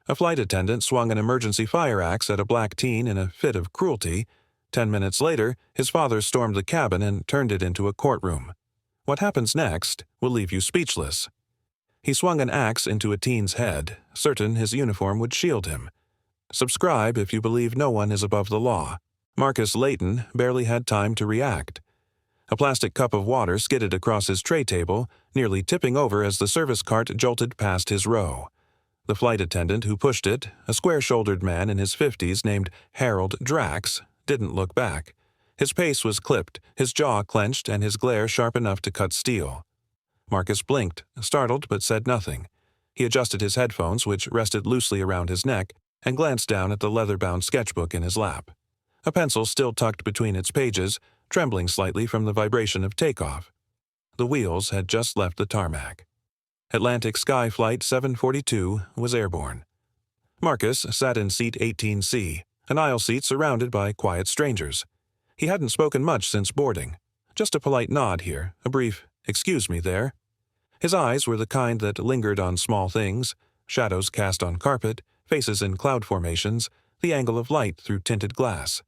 A flight attendant swung an emergency fire axe at a black teen in a fit of cruelty. 10 minutes later, his father stormed the cabin and turned it into a courtroom. What happens next will leave you speechless. He swung an axe into a teen's head, certain his uniform would shield him. Subscribe if you believe no one is above the law. Marcus Layton barely had time to react. A plastic cup of water skidded across his tray table, nearly tipping over as the service cart jolted past his row. The flight attendant who pushed it, a square-shouldered man in his 50s named Harold Drax, didn't look back. His pace was clipped, his jaw clenched, and his glare sharp enough to cut steel. Marcus blinked, startled but said nothing. He adjusted his headphones, which rested loosely around his neck, and glanced down at the leather-bound sketchbook in his lap. A pencil still tucked between its pages, trembling slightly from the vibration of takeoff. The wheels had just left the tarmac. Atlantic Sky Flight 742 was airborne. Marcus sat in seat 18C, an aisle seat surrounded by quiet strangers. He hadn't spoken much since boarding. Just a polite nod here, a brief, "Excuse me there." His eyes were the kind that lingered on small things, shadows cast on carpet, faces in cloud formations, the angle of light through tinted glass.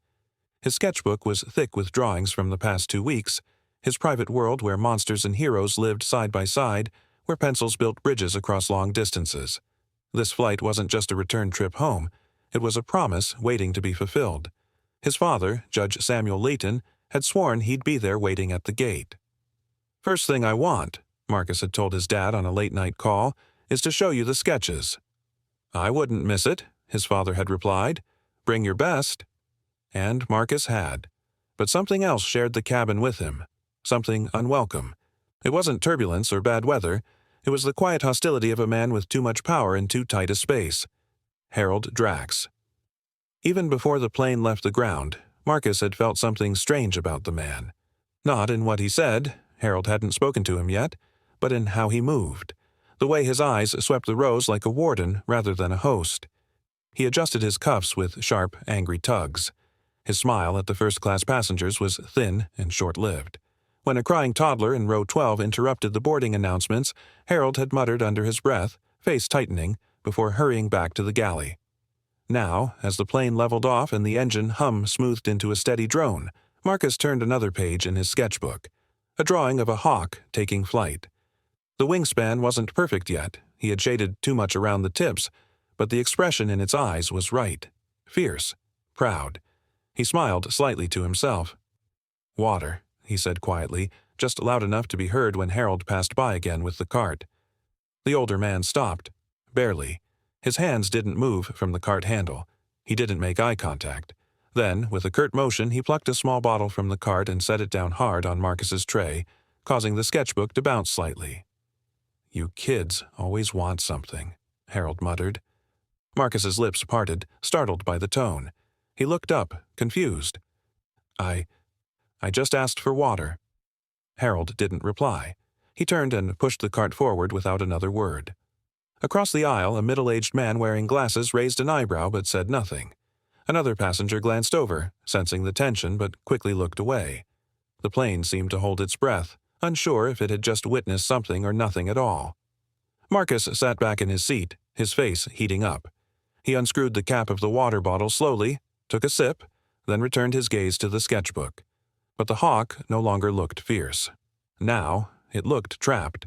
His sketchbook was thick with drawings from the past 2 weeks, his private world where monsters and heroes lived side by side, where pencils built bridges across long distances. This flight wasn't just a return trip home, it was a promise waiting to be fulfilled. His father, Judge Samuel Layton, had sworn he'd be there waiting at the gate. "First thing I want," Marcus had told his dad on a late-night call, "is to show you the sketches." "I wouldn't miss it," his father had replied. "Bring your best." And Marcus had. But something else shared the cabin with him. Something unwelcome. It wasn't turbulence or bad weather. It was the quiet hostility of a man with too much power in too tight a space. Harold Drax. Even before the plane left the ground, Marcus had felt something strange about the man. Not in what he said, Harold hadn't spoken to him yet, but in how he moved. The way his eyes swept the rows like a warden rather than a host. He adjusted his cuffs with sharp, angry tugs. His smile at the first-class passengers was thin and short-lived. When a crying toddler in row 12 interrupted the boarding announcements, Harold had muttered under his breath, face tightening, before hurrying back to the galley. Now, as the plane leveled off and the engine hum smoothed into a steady drone, Marcus turned another page in his sketchbook. A drawing of a hawk taking flight. The wingspan wasn't perfect yet, he had shaded too much around the tips, but the expression in its eyes was right. Fierce. Proud. He smiled slightly to himself. "Water," he said quietly, just loud enough to be heard when Harold passed by again with the cart. The older man stopped. Barely. His hands didn't move from the cart handle. He didn't make eye contact. Then, with a curt motion, he plucked a small bottle from the cart and set it down hard on Marcus's tray, causing the sketchbook to bounce slightly. "You kids always want something," Harold muttered. Marcus's lips parted, startled by the tone. He looked up, confused. I just asked for water." Harold didn't reply. He turned and pushed the cart forward without another word. Across the aisle, a middle-aged man wearing glasses raised an eyebrow but said nothing. Another passenger glanced over, sensing the tension, but quickly looked away. The plane seemed to hold its breath, unsure if it had just witnessed something or nothing at all. Marcus sat back in his seat, his face heating up. He unscrewed the cap of the water bottle slowly, took a sip, then returned his gaze to the sketchbook. But the hawk no longer looked fierce. Now, it looked trapped.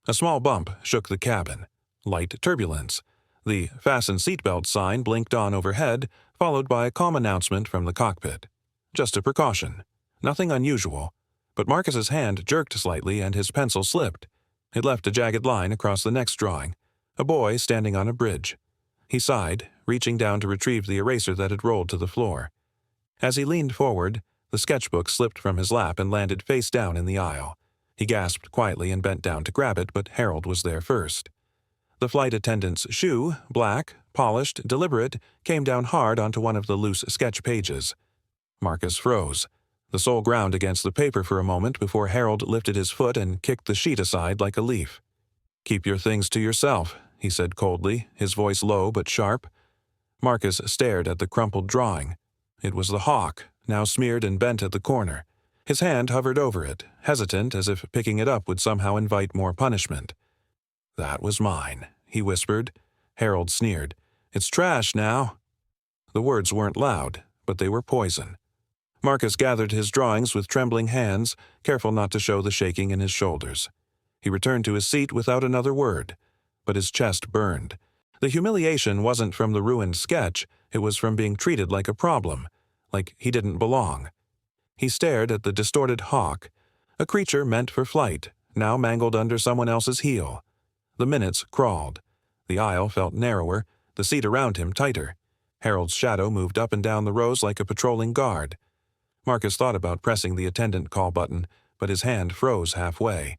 A small bump shook the cabin. Light turbulence. The "Fasten Seatbelt" sign blinked on overhead, followed by a calm announcement from the cockpit. Just a precaution. Nothing unusual. But Marcus's hand jerked slightly and his pencil slipped. It left a jagged line across the next drawing. A boy standing on a bridge. He sighed, reaching down to retrieve the eraser that had rolled to the floor. As he leaned forward, the sketchbook slipped from his lap and landed face down in the aisle. He gasped quietly and bent down to grab it, but Harold was there first. The flight attendant's shoe, black, polished, deliberate, came down hard onto one of the loose sketch pages. Marcus froze. The sole ground against the paper for a moment before Harold lifted his foot and kicked the sheet aside like a leaf. "Keep your things to yourself," he said coldly, his voice low but sharp. Marcus stared at the crumpled drawing. It was the hawk, now smeared and bent at the corner. His hand hovered over it, hesitant as if picking it up would somehow invite more punishment. "That was mine," he whispered. Harold sneered. It's trash now." The words weren't loud, but they were poison. Marcus gathered his drawings with trembling hands, careful not to show the shaking in his shoulders. He returned to his seat without another word, but his chest burned. The humiliation wasn't from the ruined sketch, it was from being treated like a problem, like he didn't belong. He stared at the distorted hawk, a creature meant for flight, now mangled under someone else's heel. The minutes crawled. The aisle felt narrower, the seat around him tighter. Harold's shadow moved up and down the rows like a patrolling guard. Marcus thought about pressing the attendant call button, but his hand froze halfway.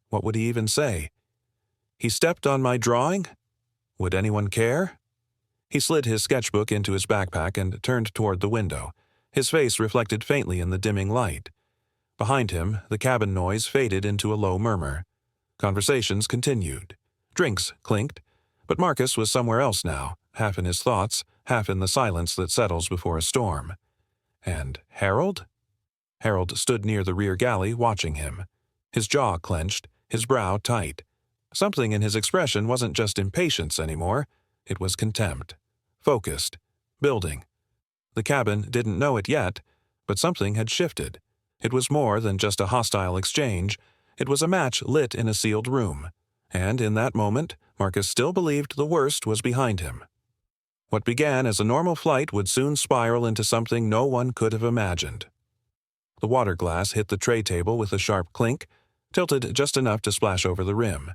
What would he even say? "He stepped on my drawing? Would anyone care?" He slid his sketchbook into his backpack and turned toward the window. His face reflected faintly in the dimming light. Behind him, the cabin noise faded into a low murmur. Conversations continued. Drinks clinked, but Marcus was somewhere else now, half in his thoughts, half in the silence that settles before a storm. And Harold? Harold stood near the rear galley, watching him. His jaw clenched, his brow tight. Something in his expression wasn't just impatience anymore, it was contempt. Focused. Building. The cabin didn't know it yet, but something had shifted. It was more than just a hostile exchange, it was a match lit in a sealed room. And in that moment, Marcus still believed the worst was behind him. What began as a normal flight would soon spiral into something no one could have imagined. The water glass hit the tray table with a sharp clink, tilted just enough to splash over the rim.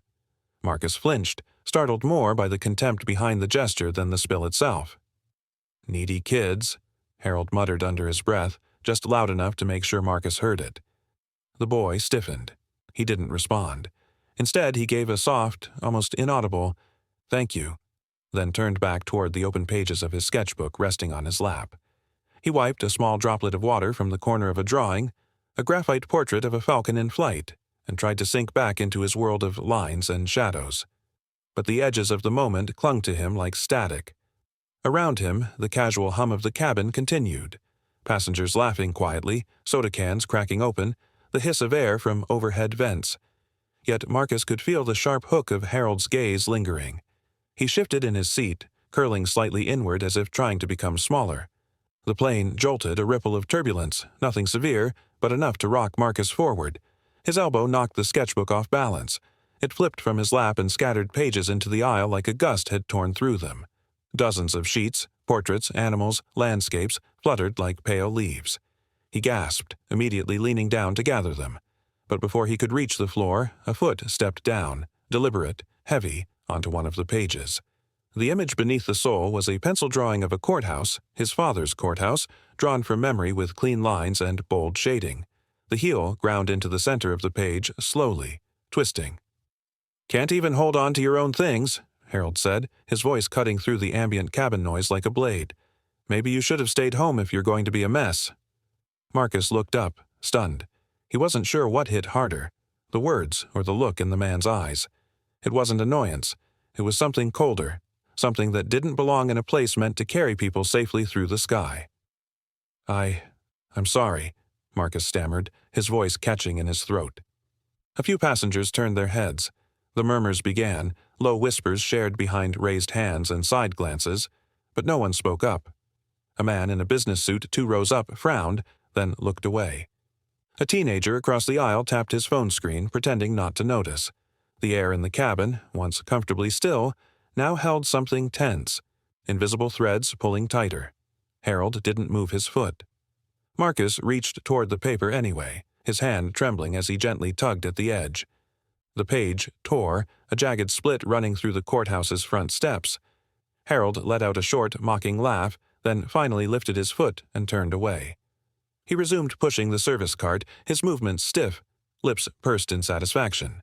Marcus flinched, startled more by the contempt behind the gesture than the spill itself. "Needy kids," Harold muttered under his breath, just loud enough to make sure Marcus heard it. The boy stiffened. He didn't respond. Instead, he gave a soft, almost inaudible, "Thank you," then turned back toward the open pages of his sketchbook resting on his lap. He wiped a small droplet of water from the corner of a drawing, a graphite portrait of a falcon in flight, and tried to sink back into his world of lines and shadows. But the edges of the moment clung to him like static. Around him, the casual hum of the cabin continued. Passengers laughing quietly, soda cans cracking open, the hiss of air from overhead vents. Yet Marcus could feel the sharp hook of Harold's gaze lingering. He shifted in his seat, curling slightly inward as if trying to become smaller. The plane jolted a ripple of turbulence, nothing severe, but enough to rock Marcus forward. His elbow knocked the sketchbook off balance. It flipped from his lap and scattered pages into the aisle like a gust had torn through them. Dozens of sheets, portraits, animals, landscapes, fluttered like pale leaves. He gasped, immediately leaning down to gather them. But before he could reach the floor, a foot stepped down, deliberate, heavy, onto one of the pages. The image beneath the sole was a pencil drawing of a courthouse, his father's courthouse, drawn from memory with clean lines and bold shading. The heel ground into the center of the page slowly, twisting. "Can't even hold on to your own things," Harold said, his voice cutting through the ambient cabin noise like a blade. "Maybe you should have stayed home if you're going to be a mess." Marcus looked up, stunned. He wasn't sure what hit harder, the words or the look in the man's eyes. It wasn't annoyance. It was something colder, something that didn't belong in a place meant to carry people safely through the sky. I'm sorry," Marcus stammered, his voice catching in his throat. A few passengers turned their heads. The murmurs began, low whispers shared behind raised hands and side glances, but no one spoke up. A man in a business suit 2 rows up frowned, then looked away. A teenager across the aisle tapped his phone screen, pretending not to notice. The air in the cabin, once comfortably still, now held something tense, invisible threads pulling tighter. Harold didn't move his foot. Marcus reached toward the paper anyway, his hand trembling as he gently tugged at the edge. The page tore, a jagged split running through the courthouse's front steps. Harold let out a short, mocking laugh, then finally lifted his foot and turned away. He resumed pushing the service cart, his movements stiff, lips pursed in satisfaction.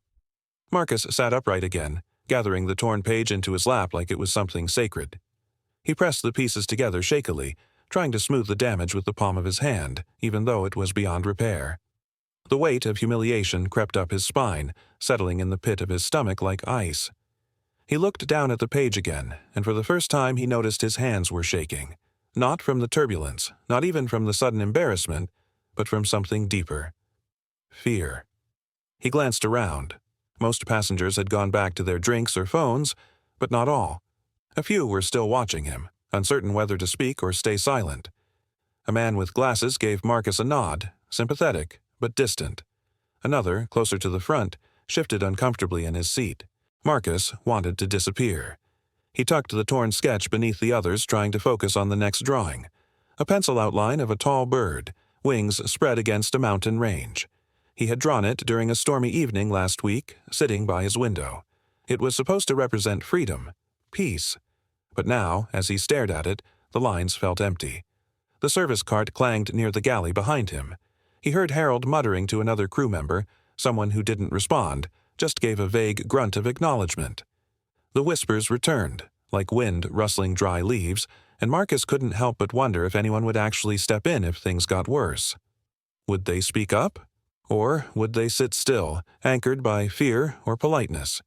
Marcus sat upright again, gathering the torn page into his lap like it was something sacred. He pressed the pieces together shakily, trying to smooth the damage with the palm of his hand, even though it was beyond repair. The weight of humiliation crept up his spine, settling in the pit of his stomach like ice. He looked down at the page again, and for the first time he noticed his hands were shaking. Not from the turbulence, not even from the sudden embarrassment, but from something deeper. Fear. He glanced around. Most passengers had gone back to their drinks or phones, but not all. A few were still watching him, uncertain whether to speak or stay silent. A man with glasses gave Marcus a nod, sympathetic but distant. Another, closer to the front, shifted uncomfortably in his seat. Marcus wanted to disappear. He tucked the torn sketch beneath the others, trying to focus on the next drawing. A pencil outline of a tall bird, wings spread against a mountain range. He had drawn it during a stormy evening last week, sitting by his window. It was supposed to represent freedom, peace. But now, as he stared at it, the lines felt empty. The service cart clanged near the galley behind him. He heard Harold muttering to another crew member, someone who didn't respond, just gave a vague grunt of acknowledgement. The whispers returned, like wind rustling dry leaves, and Marcus couldn't help but wonder if anyone would actually step in if things got worse. Would they speak up? Or would they sit still, anchored by fear or politeness?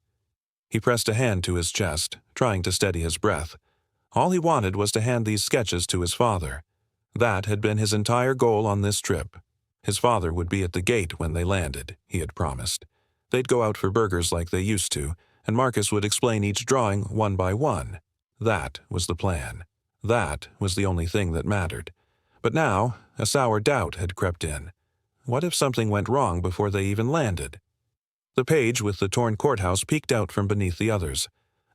He pressed a hand to his chest, trying to steady his breath. All he wanted was to hand these sketches to his father. That had been his entire goal on this trip. His father would be at the gate when they landed, he had promised. They'd go out for burgers like they used to, and Marcus would explain each drawing one by one. That was the plan. That was the only thing that mattered. But now, a sour doubt had crept in. What if something went wrong before they even landed? The page with the torn courthouse peeked out from beneath the others.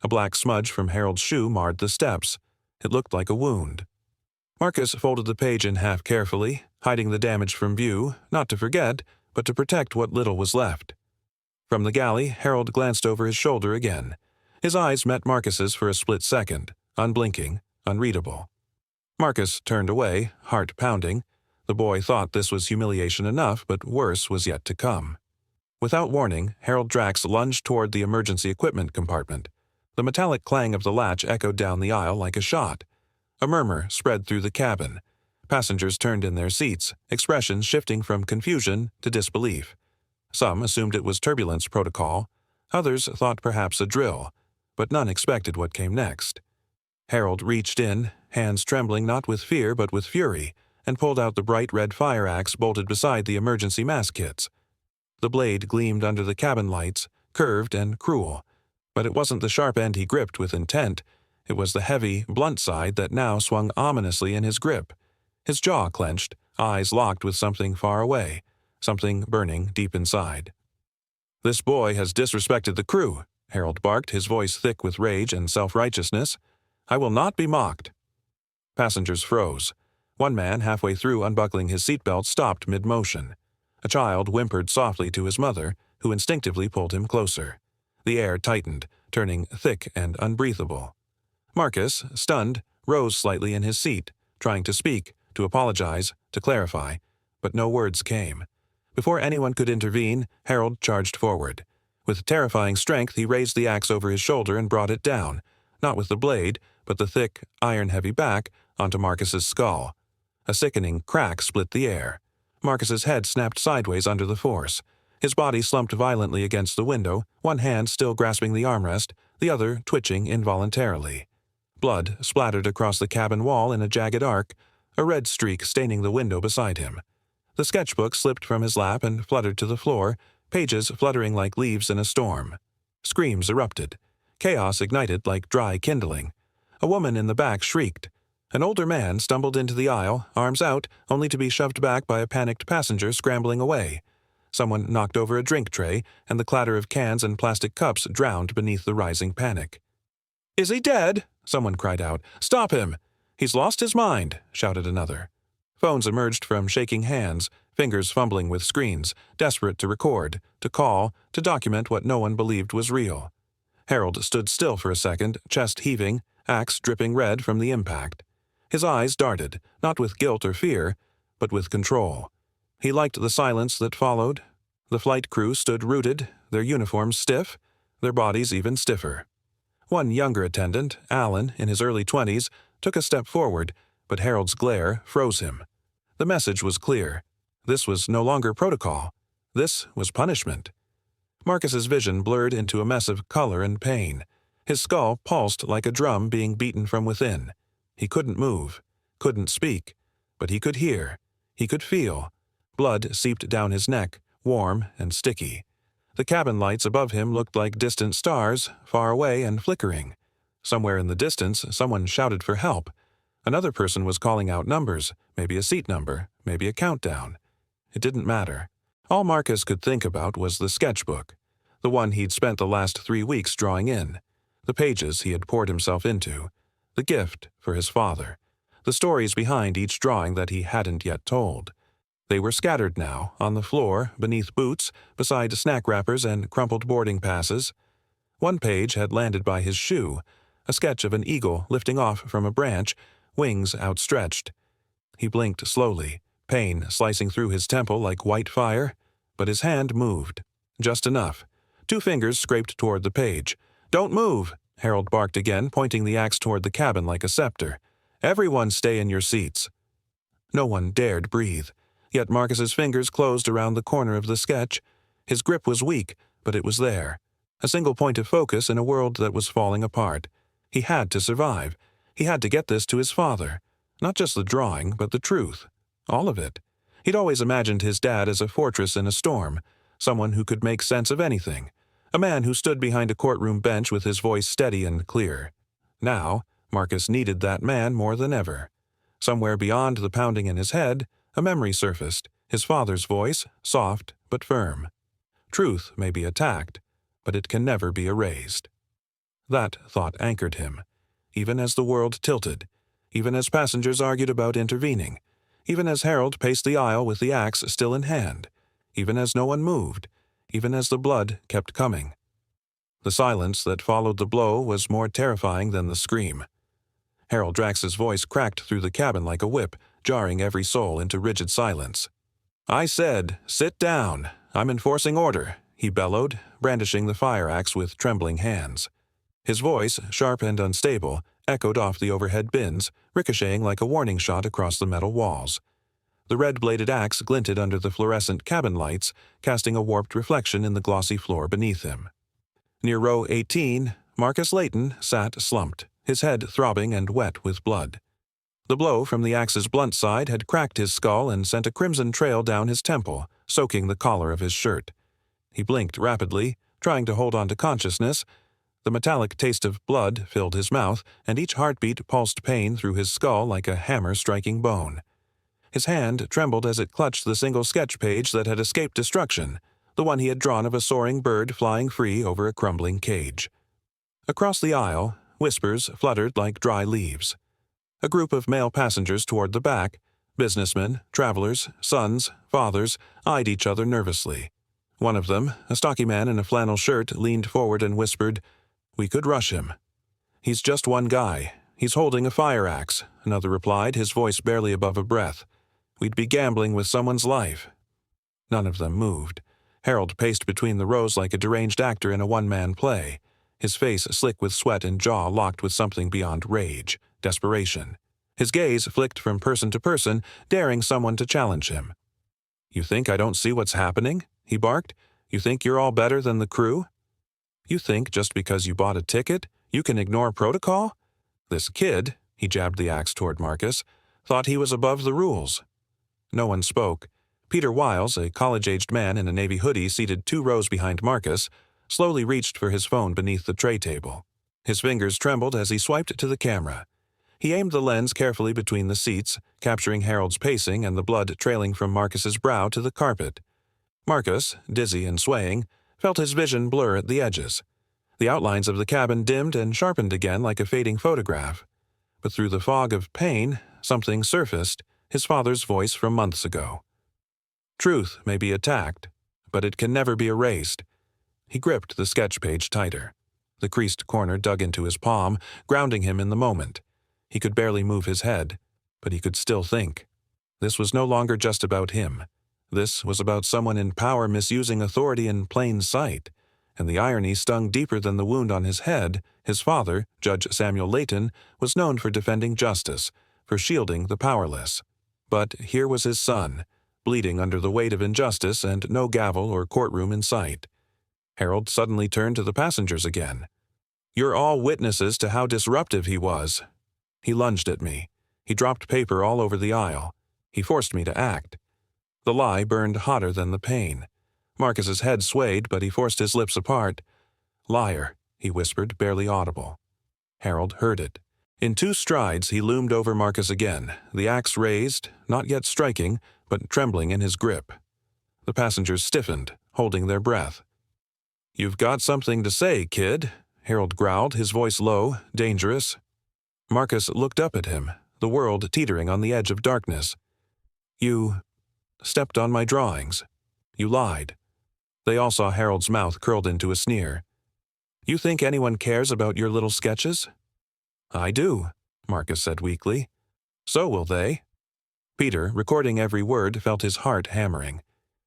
A black smudge from Harold's shoe marred the steps. It looked like a wound. Marcus folded the page in half carefully, hiding the damage from view, not to forget, but to protect what little was left. From the galley, Harold glanced over his shoulder again. His eyes met Marcus's for a split second, unblinking, unreadable. Marcus turned away, heart pounding. The boy thought this was humiliation enough, but worse was yet to come. Without warning, Harold Drax lunged toward the emergency equipment compartment. The metallic clang of the latch echoed down the aisle like a shot. A murmur spread through the cabin. Passengers turned in their seats, expressions shifting from confusion to disbelief. Some assumed it was turbulence protocol. Others thought perhaps a drill, but none expected what came next. Harold reached in, hands trembling not with fear but with fury, and pulled out the bright red fire axe bolted beside the emergency mask kits. The blade gleamed under the cabin lights, curved and cruel. But it wasn't the sharp end he gripped with intent. It was the heavy, blunt side that now swung ominously in his grip. His jaw clenched, eyes locked with something far away, something burning deep inside. "This boy has disrespected the crew," Harold barked, his voice thick with rage and self-righteousness. "I will not be mocked." Passengers froze. One man, halfway through unbuckling his seatbelt, stopped mid-motion. A child whimpered softly to his mother, who instinctively pulled him closer. The air tightened, turning thick and unbreathable. Marcus, stunned, rose slightly in his seat, trying to speak, to apologize, to clarify, but no words came. Before anyone could intervene, Harold charged forward. With terrifying strength, he raised the axe over his shoulder and brought it down, not with the blade, but the thick, iron-heavy back, onto Marcus's skull. A sickening crack split the air. Marcus's head snapped sideways under the force. His body slumped violently against the window, one hand still grasping the armrest, the other twitching involuntarily. Blood splattered across the cabin wall in a jagged arc, a red streak staining the window beside him. The sketchbook slipped from his lap and fluttered to the floor, pages fluttering like leaves in a storm. Screams erupted. Chaos ignited like dry kindling. A woman in the back shrieked. An older man stumbled into the aisle, arms out, only to be shoved back by a panicked passenger scrambling away. Someone knocked over a drink tray, and the clatter of cans and plastic cups drowned beneath the rising panic. "Is he dead?" someone cried out. "Stop him!" "He's lost his mind," shouted another. Phones emerged from shaking hands, fingers fumbling with screens, desperate to record, to call, to document what no one believed was real. Harold stood still for a second, chest heaving, axe dripping red from the impact. His eyes darted, not with guilt or fear, but with control. He liked the silence that followed. The flight crew stood rooted, their uniforms stiff, their bodies even stiffer. One younger attendant, Alan, in his early 20s, took a step forward, but Harold's glare froze him. The message was clear. This was no longer protocol. This was punishment. Marcus's vision blurred into a mess of color and pain. His skull pulsed like a drum being beaten from within. He couldn't move, couldn't speak, but he could hear. He could feel. Blood seeped down his neck, warm and sticky. The cabin lights above him looked like distant stars, far away and flickering. Somewhere in the distance, someone shouted for help. Another person was calling out numbers, maybe a seat number, maybe a countdown. It didn't matter. All Marcus could think about was the sketchbook, the one he'd spent the last 3 weeks drawing in, the pages he had poured himself into, the gift for his father, the stories behind each drawing that he hadn't yet told. They were scattered now, on the floor, beneath boots, beside snack wrappers and crumpled boarding passes. One page had landed by his shoe, a sketch of an eagle lifting off from a branch, wings outstretched. He blinked slowly, pain slicing through his temple like white fire, but his hand moved. Just enough. 2 fingers scraped toward the page. "Don't move!" Harold barked again, pointing the axe toward the cabin like a scepter. "Everyone stay in your seats." No one dared breathe, yet Marcus's fingers closed around the corner of the sketch. His grip was weak, but it was there. A single point of focus in a world that was falling apart. He had to survive. He had to get this to his father. Not just the drawing, but the truth. All of it. He'd always imagined his dad as a fortress in a storm, someone who could make sense of anything, a man who stood behind a courtroom bench with his voice steady and clear. Now, Marcus needed that man more than ever. Somewhere beyond the pounding in his head, a memory surfaced, his father's voice, soft but firm. Truth may be attacked, but it can never be erased. That thought anchored him, even as the world tilted, even as passengers argued about intervening, even as Harold paced the aisle with the axe still in hand, even as no one moved, even as the blood kept coming. The silence that followed the blow was more terrifying than the scream. Harold Drax's voice cracked through the cabin like a whip, jarring every soul into rigid silence. "I said, sit down. I'm enforcing order," he bellowed, brandishing the fire axe with trembling hands. His voice, sharp and unstable, echoed off the overhead bins, ricocheting like a warning shot across the metal walls. The red-bladed axe glinted under the fluorescent cabin lights, casting a warped reflection in the glossy floor beneath him. Near row 18, Marcus Layton sat slumped, his head throbbing and wet with blood. The blow from the axe's blunt side had cracked his skull and sent a crimson trail down his temple, soaking the collar of his shirt. He blinked rapidly, trying to hold on to consciousness. The metallic taste of blood filled his mouth, and each heartbeat pulsed pain through his skull like a hammer striking bone. His hand trembled as it clutched the single sketch page that had escaped destruction, the one he had drawn of a soaring bird flying free over a crumbling cage. Across the aisle, whispers fluttered like dry leaves. A group of male passengers toward the back, businessmen, travelers, sons, fathers, eyed each other nervously. One of them, a stocky man in a flannel shirt, leaned forward and whispered, "We could rush him." "He's just one guy. He's holding a fire axe," another replied, his voice barely above a breath. "We'd be gambling with someone's life." None of them moved. Harold paced between the rows like a deranged actor in a one-man play, his face slick with sweat and jaw locked with something beyond rage, desperation. His gaze flicked from person to person, daring someone to challenge him. "You think I don't see what's happening?" he barked. "You think you're all better than the crew? You think just because you bought a ticket, you can ignore protocol? This kid," he jabbed the axe toward Marcus, "thought he was above the rules." No one spoke. Peter Wiles, a college-aged man in a navy hoodie seated 2 rows behind Marcus, slowly reached for his phone beneath the tray table. His fingers trembled as he swiped to the camera. He aimed the lens carefully between the seats, capturing Harold's pacing and the blood trailing from Marcus's brow to the carpet. Marcus, dizzy and swaying, felt his vision blur at the edges. The outlines of the cabin dimmed and sharpened again like a fading photograph. But through the fog of pain, something surfaced, his father's voice from months ago. Truth may be attacked, but it can never be erased. He gripped the sketch page tighter. The creased corner dug into his palm, grounding him in the moment. He could barely move his head, but he could still think. This was no longer just about him. This was about someone in power misusing authority in plain sight, and the irony stung deeper than the wound on his head. His father, Judge Samuel Layton, was known for defending justice, for shielding the powerless. But here was his son, bleeding under the weight of injustice and no gavel or courtroom in sight. Harold suddenly turned to the passengers again. "You're all witnesses to how disruptive he was." He lunged at me. He dropped paper all over the aisle. He forced me to act. The lie burned hotter than the pain. Marcus's head swayed, but he forced his lips apart. "Liar," he whispered, barely audible. Harold heard it. In 2 strides he loomed over Marcus again, the axe raised, not yet striking, but trembling in his grip. The passengers stiffened, holding their breath. "You've got something to say, kid," Harold growled, his voice low, dangerous. Marcus looked up at him, the world teetering on the edge of darkness. "You stepped on my drawings. You lied." They all saw Harold's mouth curled into a sneer. "You think anyone cares about your little sketches?" "I do," Marcus said weakly. "So will they." Peter, recording every word, felt his heart hammering.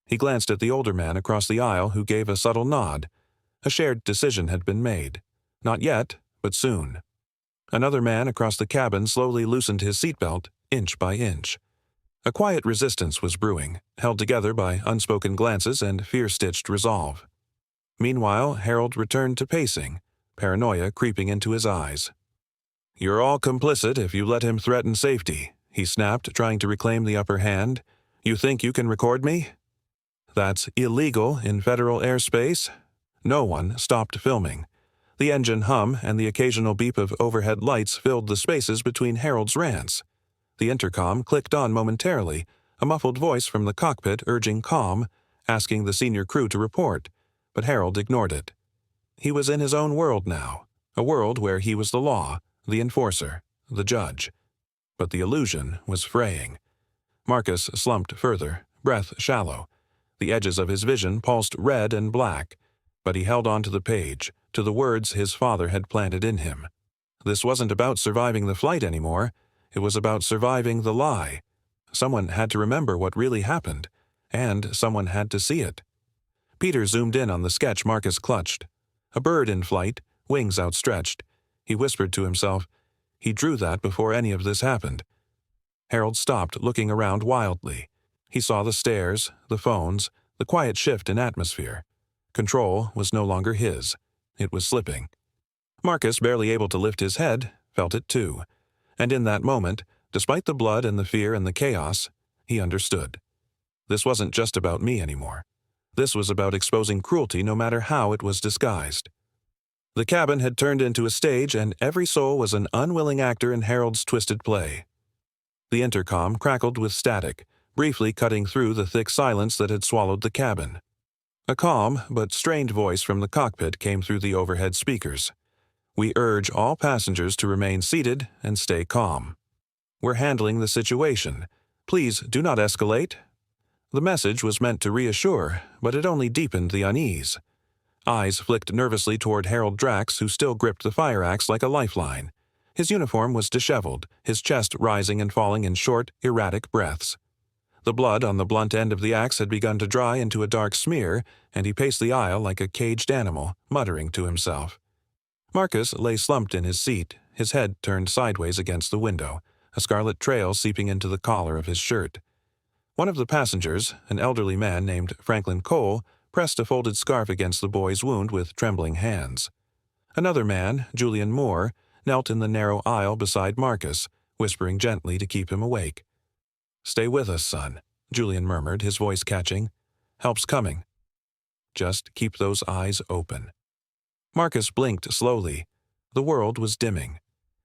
He glanced at the older man across the aisle, who gave a subtle nod. A shared decision had been made. Not yet, but soon. Another man across the cabin slowly loosened his seatbelt, inch by inch. A quiet resistance was brewing, held together by unspoken glances and fear-stitched resolve. Meanwhile, Harold returned to pacing, paranoia creeping into his eyes. "You're all complicit if you let him threaten safety," he snapped, trying to reclaim the upper hand. "You think you can record me?" "That's illegal in federal airspace." No one stopped filming. The engine hum and the occasional beep of overhead lights filled the spaces between Harold's rants. The intercom clicked on momentarily, a muffled voice from the cockpit urging calm, asking the senior crew to report, but Harold ignored it. He was in his own world now, a world where he was the law, the enforcer, the judge. But the illusion was fraying. Marcus slumped further, breath shallow. The edges of his vision pulsed red and black, but he held on to the page, to the words his father had planted in him. This wasn't about surviving the flight anymore. It was about surviving the lie. Someone had to remember what really happened, and someone had to see it. Peter zoomed in on the sketch Marcus clutched. A bird in flight, wings outstretched. He whispered to himself, "He drew that before any of this happened." Harold stopped, looking around wildly. He saw the stairs, the phones, the quiet shift in atmosphere. Control was no longer his. It was slipping. Marcus, barely able to lift his head, felt it too. And in that moment, despite the blood and the fear and the chaos, he understood. This wasn't just about me anymore. This was about exposing cruelty no matter how it was disguised. The cabin had turned into a stage, and every soul was an unwilling actor in Harold's twisted play. The intercom crackled with static, briefly cutting through the thick silence that had swallowed the cabin. A calm but strained voice from the cockpit came through the overhead speakers. "We urge all passengers to remain seated and stay calm. We're handling the situation. Please do not escalate." The message was meant to reassure, but it only deepened the unease. Eyes flicked nervously toward Harold Drax, who still gripped the fire axe like a lifeline. His uniform was disheveled, his chest rising and falling in short, erratic breaths. The blood on the blunt end of the axe had begun to dry into a dark smear, and he paced the aisle like a caged animal, muttering to himself. Marcus lay slumped in his seat, his head turned sideways against the window, a scarlet trail seeping into the collar of his shirt. One of the passengers, an elderly man named Franklin Cole, pressed a folded scarf against the boy's wound with trembling hands. Another man, Julian Moore, knelt in the narrow aisle beside Marcus, whispering gently to keep him awake. "Stay with us, son," Julian murmured, his voice catching. "Help's coming. Just keep those eyes open." Marcus blinked slowly. The world was dimming.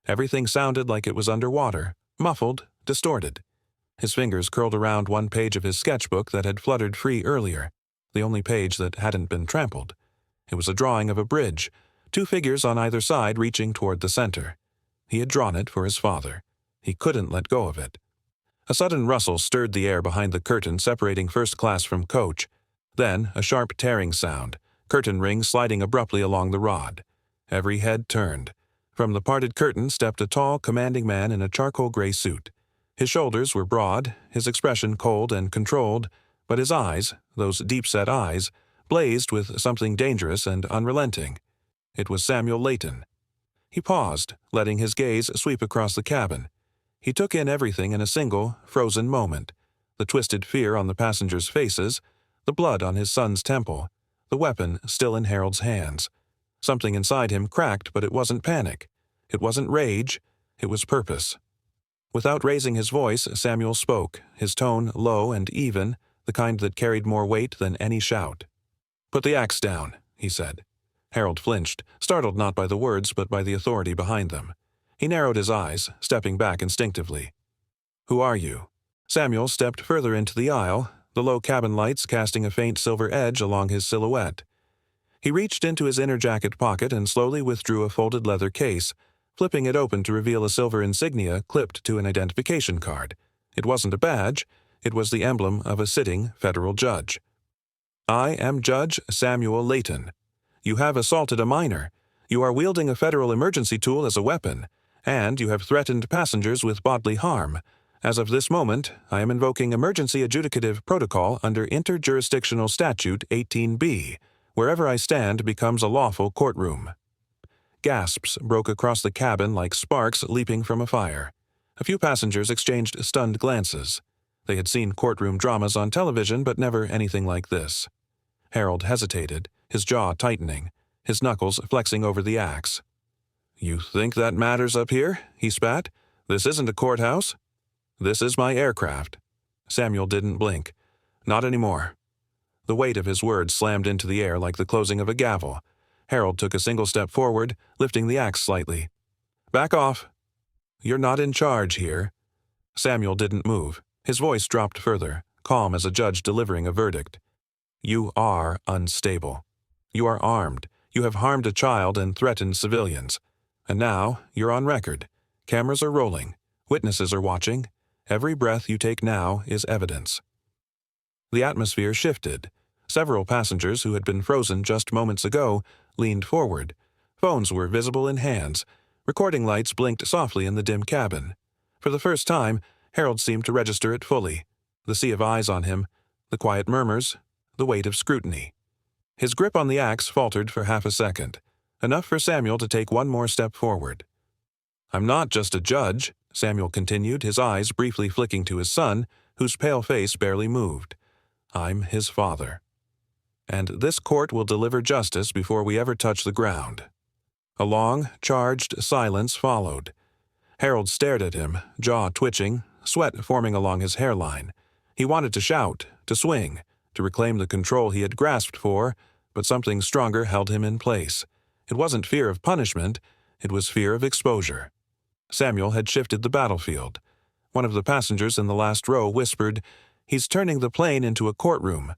Everything sounded like it was underwater, muffled, distorted. His fingers curled around one page of his sketchbook that had fluttered free earlier, the only page that hadn't been trampled. It was a drawing of a bridge, 2 figures on either side reaching toward the center. He had drawn it for his father. He couldn't let go of it. A sudden rustle stirred the air behind the curtain separating first class from coach. Then a sharp tearing sound, curtain rings sliding abruptly along the rod. Every head turned. From the parted curtain stepped a tall, commanding man in a charcoal gray suit. His shoulders were broad, his expression cold and controlled, but his eyes, those deep-set eyes, blazed with something dangerous and unrelenting. It was Samuel Layton. He paused, letting his gaze sweep across the cabin. He took in everything in a single, frozen moment. The twisted fear on the passengers' faces, the blood on his son's temple, the weapon still in Harold's hands. Something inside him cracked, but it wasn't panic. It wasn't rage. It was purpose. Without raising his voice, Samuel spoke, his tone low and even, the kind that carried more weight than any shout. "Put the axe down," he said. Harold flinched, startled not by the words but by the authority behind them. He narrowed his eyes, stepping back instinctively. "Who are you?" Samuel stepped further into the aisle, the low cabin lights casting a faint silver edge along his silhouette. He reached into his inner jacket pocket and slowly withdrew a folded leather case, flipping it open to reveal a silver insignia clipped to an identification card. It wasn't a badge, it was the emblem of a sitting federal judge. "I am Judge Samuel Layton. You have assaulted a minor. You are wielding a federal emergency tool as a weapon, and you have threatened passengers with bodily harm. As of this moment, I am invoking Emergency Adjudicative Protocol under Interjurisdictional Statute 18B. Wherever I stand becomes a lawful courtroom." Gasps broke across the cabin like sparks leaping from a fire. A few passengers exchanged stunned glances. They had seen courtroom dramas on television, but never anything like this. Harold hesitated, his jaw tightening, his knuckles flexing over the axe. "You think that matters up here?" he spat. "This isn't a courthouse." "This is my aircraft." Samuel didn't blink. "Not anymore." The weight of his words slammed into the air like the closing of a gavel. Harold took a single step forward, lifting the axe slightly. "Back off." "You're not in charge here." Samuel didn't move. His voice dropped further, calm as a judge delivering a verdict. "You are unstable. You are armed. You have harmed a child and threatened civilians. And now, you're on record. Cameras are rolling. Witnesses are watching. Every breath you take now is evidence." The atmosphere shifted. Several passengers who had been frozen just moments ago leaned forward. Phones were visible in hands. Recording lights blinked softly in the dim cabin. For the first time, Harold seemed to register it fully. The sea of eyes on him, the quiet murmurs, the weight of scrutiny. His grip on the axe faltered for half a second, enough for Samuel to take one more step forward. "I'm not just a judge," Samuel continued, his eyes briefly flicking to his son, whose pale face barely moved. "I'm his father. And this court will deliver justice before we ever touch the ground." A long, charged silence followed. Harold stared at him, jaw twitching, sweat forming along his hairline. He wanted to shout, to swing, to reclaim the control he had grasped for, but something stronger held him in place. It wasn't fear of punishment, it was fear of exposure. Samuel had shifted the battlefield. One of the passengers in the last row whispered, "He's turning the plane into a courtroom."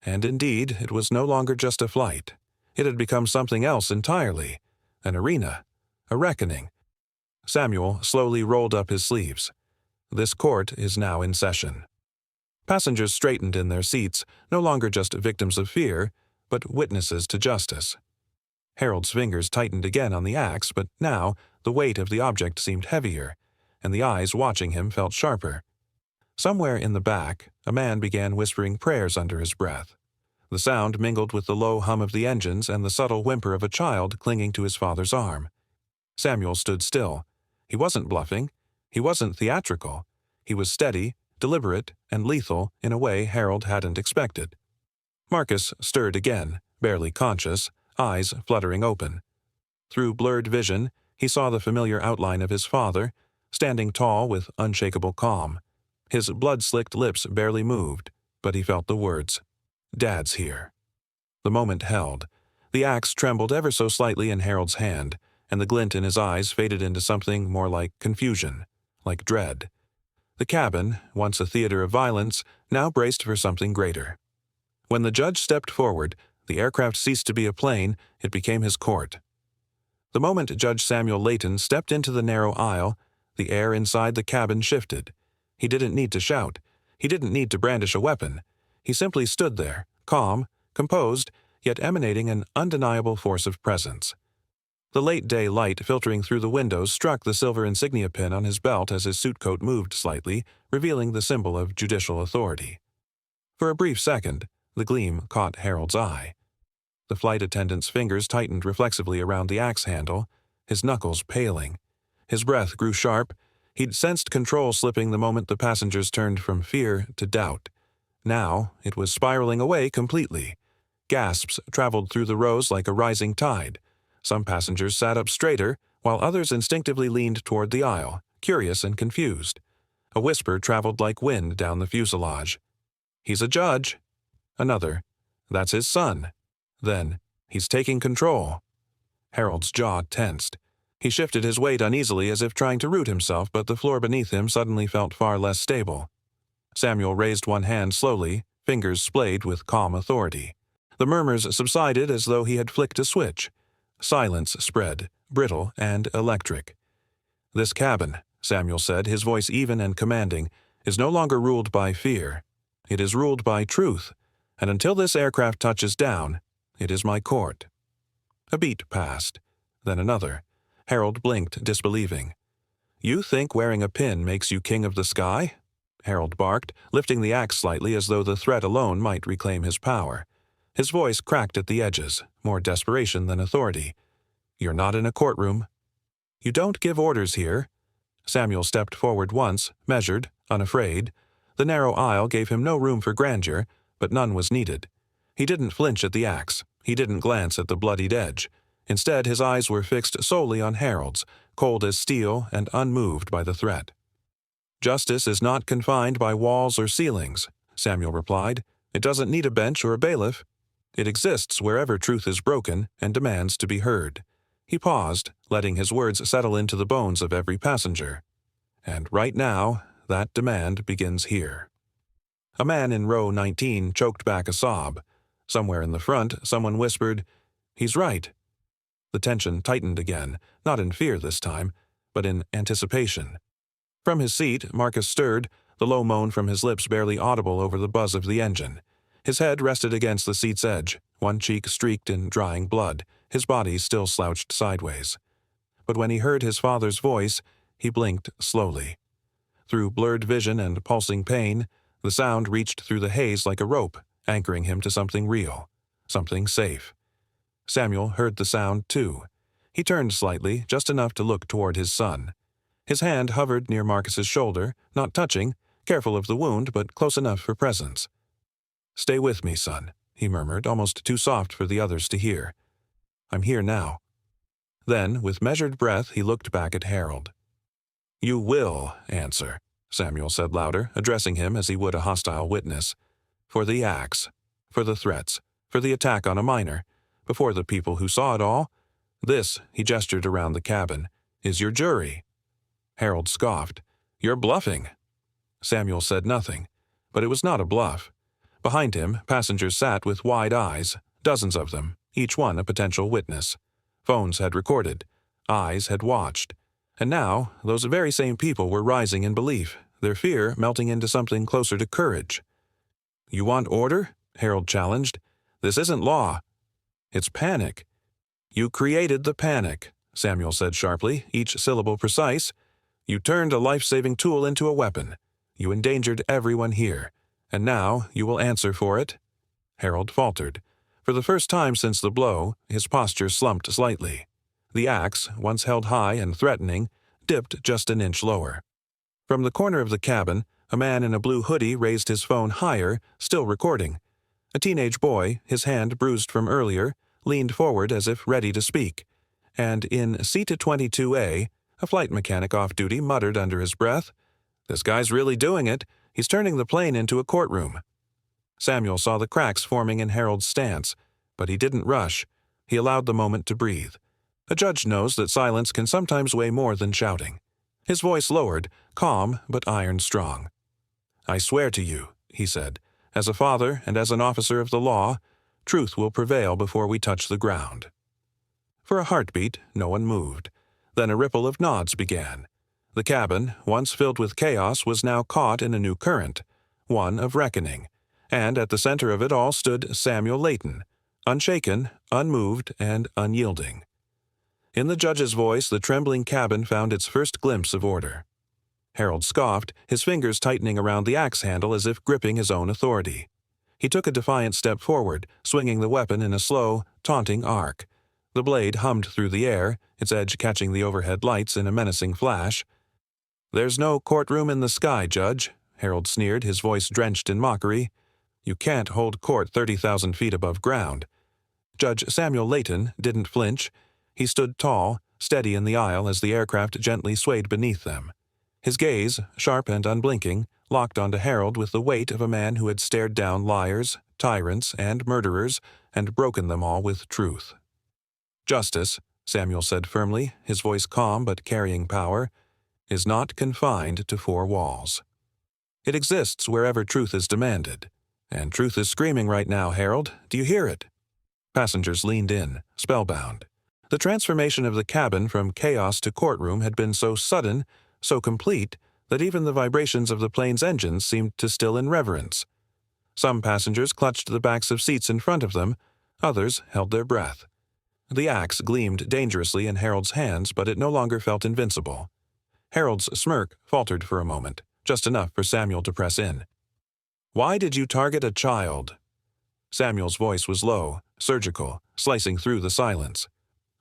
And indeed, it was no longer just a flight. It had become something else entirely. An arena. A reckoning. Samuel slowly rolled up his sleeves. This court is now in session. Passengers straightened in their seats, no longer just victims of fear, but witnesses to justice. Harold's fingers tightened again on the axe, but now the weight of the object seemed heavier, and the eyes watching him felt sharper. Somewhere in the back, a man began whispering prayers under his breath. The sound mingled with the low hum of the engines and the subtle whimper of a child clinging to his father's arm. Samuel stood still. He wasn't bluffing. He wasn't theatrical. He was steady, deliberate, and lethal in a way Harold hadn't expected. Marcus stirred again, barely conscious, eyes fluttering open. Through blurred vision, he saw the familiar outline of his father, standing tall with unshakable calm. His blood-slicked lips barely moved, but he felt the words, "Dad's here." The moment held. The axe trembled ever so slightly in Harold's hand, and the glint in his eyes faded into something more like confusion, like dread. The cabin, once a theater of violence, now braced for something greater. When the judge stepped forward, the aircraft ceased to be a plane, it became his court. The moment Judge Samuel Layton stepped into the narrow aisle, the air inside the cabin shifted. He didn't need to shout. He didn't need to brandish a weapon. He simply stood there, calm, composed, yet emanating an undeniable force of presence. The late-day light filtering through the windows struck the silver insignia pin on his belt as his suit coat moved slightly, revealing the symbol of judicial authority. For a brief second, the gleam caught Harold's eye. The flight attendant's fingers tightened reflexively around the axe handle, his knuckles paling. His breath grew sharp. He'd sensed control slipping the moment the passengers turned from fear to doubt. Now, it was spiraling away completely. Gasps traveled through the rows like a rising tide. Some passengers sat up straighter, while others instinctively leaned toward the aisle, curious and confused. A whisper traveled like wind down the fuselage. "He's a judge." Another, "That's his son." Then, He's taking control. Harold's jaw tensed. He shifted his weight uneasily as if trying to root himself, but the floor beneath him suddenly felt far less stable. Samuel raised one hand slowly, fingers splayed with calm authority. The murmurs subsided as though he had flicked a switch. Silence spread, brittle and electric. "This cabin," Samuel said, his voice even and commanding, "is no longer ruled by fear. It is ruled by truth, and until this aircraft touches down, it is my court." A beat passed, then another. Harold blinked, disbelieving. "You think wearing a pin makes you king of the sky?" Harold barked, lifting the axe slightly as though the threat alone might reclaim his power. His voice cracked at the edges, more desperation than authority. "You're not in a courtroom." "You don't give orders here." Samuel stepped forward once, measured, unafraid. The narrow aisle gave him no room for grandeur, but none was needed. He didn't flinch at the axe. He didn't glance at the bloodied edge. Instead, his eyes were fixed solely on Harold's, cold as steel and unmoved by the threat. "Justice is not confined by walls or ceilings," Samuel replied. "It doesn't need a bench or a bailiff. It exists wherever truth is broken and demands to be heard." He paused, letting his words settle into the bones of every passenger. "And right now, that demand begins here." A man in row 19 choked back a sob. Somewhere in the front, someone whispered, "He's right." The tension tightened again, not in fear this time, but in anticipation. From his seat, Marcus stirred, the low moan from his lips barely audible over the buzz of the engine. His head rested against the seat's edge, one cheek streaked in drying blood, his body still slouched sideways. But when he heard his father's voice, he blinked slowly. Through blurred vision and pulsing pain, the sound reached through the haze like a rope, anchoring him to something real, something safe. Samuel heard the sound, too. He turned slightly, just enough to look toward his son. His hand hovered near Marcus's shoulder, not touching, careful of the wound, but close enough for presence. "Stay with me, son," he murmured, almost too soft for the others to hear. "I'm here now." Then, with measured breath, he looked back at Harold. "You will answer," Samuel said louder, addressing him as he would a hostile witness. "For the axe, for the threats, for the attack on a minor, before the people who saw it all. This," he gestured around the cabin, "is your jury." Harold scoffed. "You're bluffing." Samuel said nothing, but it was not a bluff. Behind him, passengers sat with wide eyes, dozens of them, each one a potential witness. Phones had recorded. Eyes had watched. And now, those very same people were rising in belief, their fear melting into something closer to courage. "You want order?" Harold challenged. "This isn't law. It's panic." "You created the panic," Samuel said sharply, each syllable precise. "You turned a life-saving tool into a weapon. You endangered everyone here. And now you will answer for it?" Harold faltered. For the first time since the blow, his posture slumped slightly. The axe, once held high and threatening, dipped just an inch lower. From the corner of the cabin, a man in a blue hoodie raised his phone higher, still recording. A teenage boy, his hand bruised from earlier, leaned forward as if ready to speak. And in seat 22A, a flight mechanic off duty muttered under his breath, "This guy's really doing it. He's turning the plane into a courtroom." Samuel saw the cracks forming in Harold's stance, but he didn't rush. He allowed the moment to breathe. A judge knows that silence can sometimes weigh more than shouting. His voice lowered, calm but iron-strong. "I swear to you," he said, "as a father and as an officer of the law, truth will prevail before we touch the ground." For a heartbeat, no one moved. Then a ripple of nods began. The cabin, once filled with chaos, was now caught in a new current, one of reckoning, and at the center of it all stood Samuel Layton, unshaken, unmoved, and unyielding. In the judge's voice, the trembling cabin found its first glimpse of order. Harold scoffed, his fingers tightening around the axe handle as if gripping his own authority. He took a defiant step forward, swinging the weapon in a slow, taunting arc. The blade hummed through the air, its edge catching the overhead lights in a menacing flash. "There's no courtroom in the sky, Judge," Harold sneered, his voice drenched in mockery. "You can't hold court 30,000 feet above ground." Judge Samuel Layton didn't flinch. He stood tall, steady in the aisle as the aircraft gently swayed beneath them. His gaze, sharp and unblinking, locked onto Harold with the weight of a man who had stared down liars, tyrants, and murderers, and broken them all with truth. Justice, Samuel said firmly, his voice calm but carrying power, is not confined to four walls. It exists wherever truth is demanded. And truth is screaming right now, Harold. Do you hear it? Passengers leaned in, spellbound. The transformation of the cabin from chaos to courtroom had been so sudden, so complete, that even the vibrations of the plane's engines seemed to still in reverence. Some passengers clutched the backs of seats in front of them, others held their breath. The axe gleamed dangerously in Harold's hands, but it no longer felt invincible. Harold's smirk faltered for a moment, just enough for Samuel to press in. "Why did you target a child?" Samuel's voice was low, surgical, slicing through the silence.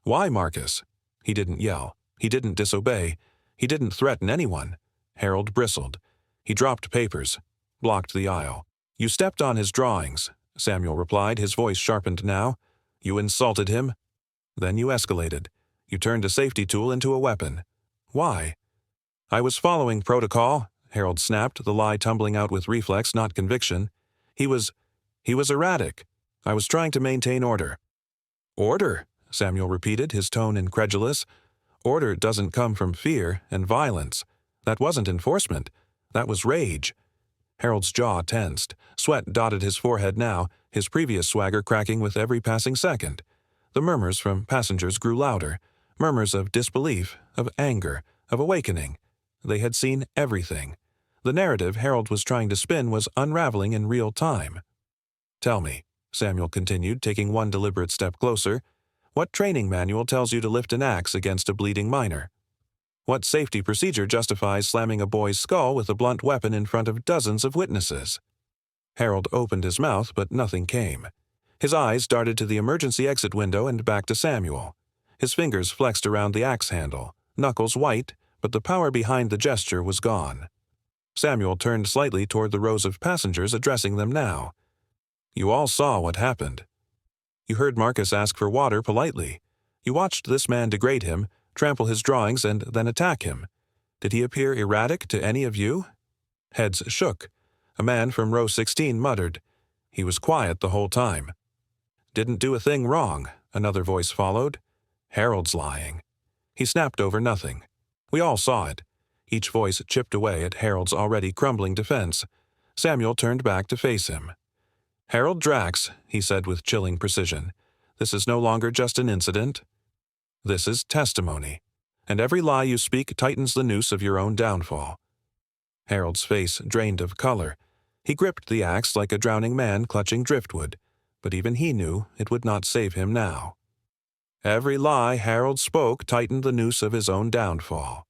"Why, Marcus?" He didn't yell. He didn't disobey. He didn't threaten anyone. Harold bristled. He dropped papers, blocked the aisle. "You stepped on his drawings," Samuel replied, his voice sharpened now. "You insulted him. Then you escalated. You turned a safety tool into a weapon. Why?" "I was following protocol," Harold snapped, the lie tumbling out with reflex, not conviction. He was erratic. I was trying to maintain order." "Order?" Samuel repeated, his tone incredulous. "Order doesn't come from fear and violence. That wasn't enforcement. That was rage." Harold's jaw tensed. Sweat dotted his forehead now, his previous swagger cracking with every passing second. The murmurs from passengers grew louder, murmurs of disbelief, of anger, of awakening. They had seen everything. The narrative Harold was trying to spin was unraveling in real time. "Tell me," Samuel continued, taking one deliberate step closer, "what training manual tells you to lift an axe against a bleeding minor? What safety procedure justifies slamming a boy's skull with a blunt weapon in front of dozens of witnesses?" Harold opened his mouth, but nothing came. His eyes darted to the emergency exit window and back to Samuel. His fingers flexed around the axe handle, knuckles white, but the power behind the gesture was gone. Samuel turned slightly toward the rows of passengers, addressing them now. "You all saw what happened. You heard Marcus ask for water politely. You watched this man degrade him, trample his drawings, and then attack him. Did he appear erratic to any of you?" Heads shook. A man from row 16 muttered. "He was quiet the whole time." "Didn't do a thing wrong," another voice followed. "Harold's lying." He snapped over nothing. We all saw it. Each voice chipped away at Harold's already crumbling defense. Samuel turned back to face him. "Harold Drax," he said with chilling precision, "this is no longer just an incident. This is testimony. And every lie you speak tightens the noose of your own downfall." Harold's face drained of color. He gripped the axe like a drowning man clutching driftwood, but even he knew it would not save him now. Every lie Harold spoke tightened the noose of his own downfall.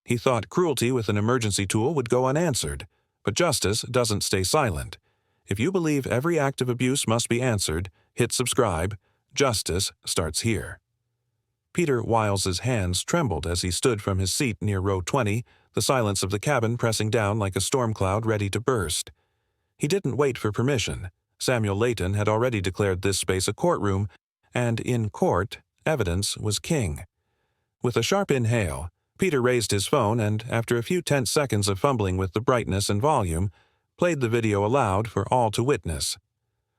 He thought cruelty with an emergency tool would go unanswered, but justice doesn't stay silent. If you believe every act of abuse must be answered, hit subscribe. Justice starts here. Peter Wiles's hands trembled as he stood from his seat near row 20, the silence of the cabin pressing down like a storm cloud ready to burst. He didn't wait for permission. Samuel Layton had already declared this space a courtroom, and in court, evidence was king. With a sharp inhale, Peter raised his phone and, after a few tense seconds of fumbling with the brightness and volume, played the video aloud for all to witness.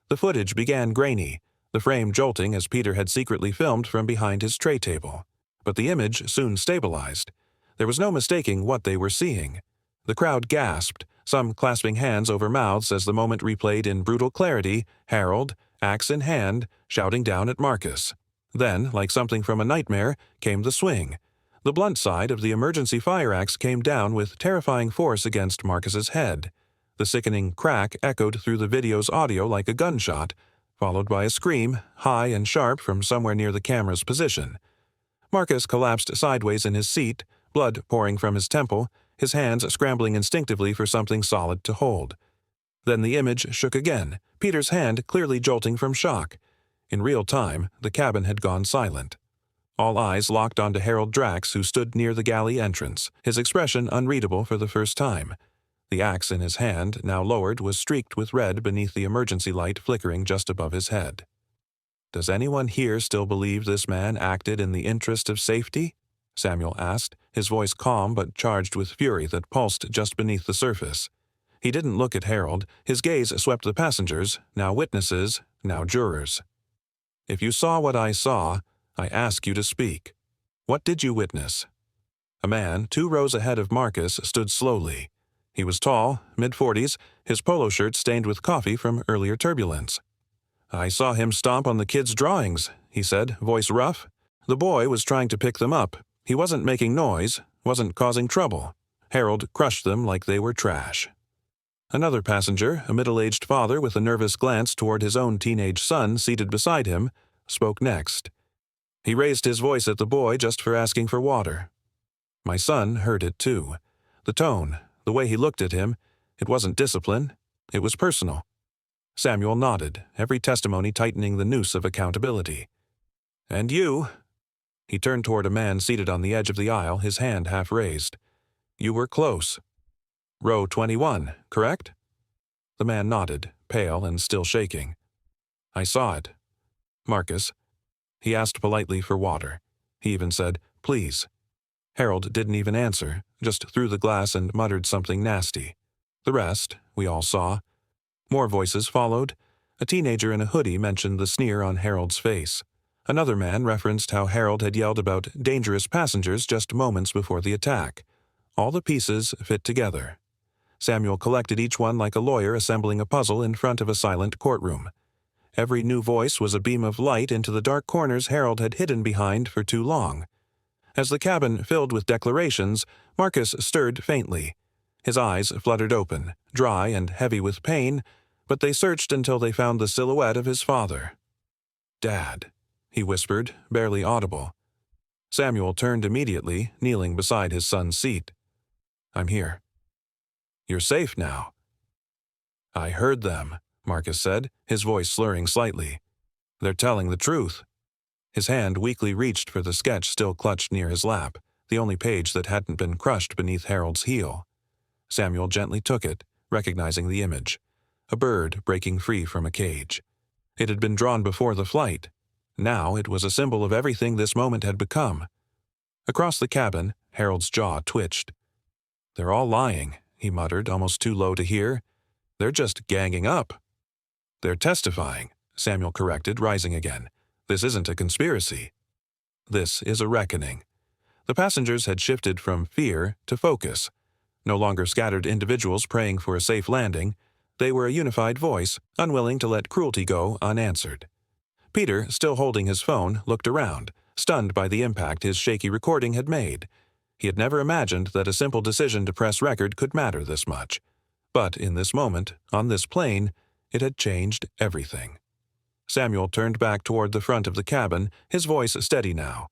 The footage began grainy, the frame jolting as Peter had secretly filmed from behind his tray table. But the image soon stabilized. There was no mistaking what they were seeing. The crowd gasped, some clasping hands over mouths as the moment replayed in brutal clarity, Harold, axe in hand, shouting down at Marcus. Then, like something from a nightmare, came the swing. The blunt side of the emergency fire axe came down with terrifying force against Marcus's head. The sickening crack echoed through the video's audio like a gunshot, followed by a scream, high and sharp from somewhere near the camera's position. Marcus collapsed sideways in his seat, blood pouring from his temple, his hands scrambling instinctively for something solid to hold. Then the image shook again, Peter's hand clearly jolting from shock. In real time, the cabin had gone silent. All eyes locked onto Harold Drax, who stood near the galley entrance, his expression unreadable for the first time. The axe in his hand, now lowered, was streaked with red beneath the emergency light flickering just above his head. "Does anyone here still believe this man acted in the interest of safety?" Samuel asked, his voice calm but charged with fury that pulsed just beneath the surface. He didn't look at Harold. His gaze swept the passengers, now witnesses, Now jurors. If you saw what I saw, I ask you to speak. What did you witness? A man 2 rows ahead of Marcus stood slowly. He was tall, mid-40s, his polo shirt stained with coffee from earlier turbulence. I saw him stomp on the kids' drawings, he said, voice rough. The boy was trying to pick them up. He wasn't making noise, wasn't causing trouble. Harold crushed them like they were trash. Another passenger, a middle-aged father with a nervous glance toward his own teenage son seated beside him, spoke next. He raised his voice at the boy just for asking for water. My son heard it too. The tone, the way he looked at him, it wasn't discipline, it was personal. Samuel nodded, every testimony tightening the noose of accountability. And you? He turned toward a man seated on the edge of the aisle, his hand half raised. You were close. Row 21, correct? The man nodded, pale and still shaking. I saw it. Marcus. He asked politely for water. He even said, please. Harold didn't even answer, just threw the glass and muttered something nasty. The rest, we all saw. More voices followed. A teenager in a hoodie mentioned the sneer on Harold's face. Another man referenced how Harold had yelled about dangerous passengers just moments before the attack. All the pieces fit together. Samuel collected each one like a lawyer assembling a puzzle in front of a silent courtroom. Every new voice was a beam of light into the dark corners Harold had hidden behind for too long. As the cabin filled with declarations, Marcus stirred faintly. His eyes fluttered open, dry and heavy with pain, but they searched until they found the silhouette of his father. Dad, he whispered, barely audible. Samuel turned immediately, kneeling beside his son's seat. I'm here. You're safe now. I heard them, Marcus said, his voice slurring slightly. They're telling the truth. His hand weakly reached for the sketch still clutched near his lap, the only page that hadn't been crushed beneath Harold's heel. Samuel gently took it, recognizing the image. A bird breaking free from a cage. It had been drawn before the flight. Now it was a symbol of everything this moment had become. Across the cabin, Harold's jaw twitched. They're all lying, he muttered, almost too low to hear. They're just ganging up. They're testifying, Samuel corrected, rising again. This isn't a conspiracy. This is a reckoning. The passengers had shifted from fear to focus. No longer scattered individuals praying for a safe landing. They were a unified voice, unwilling to let cruelty go unanswered. Peter, still holding his phone, looked around, stunned by the impact his shaky recording had made. He had never imagined that a simple decision to press record could matter this much. But in this moment, on this plane, it had changed everything. Samuel turned back toward the front of the cabin, his voice steady now.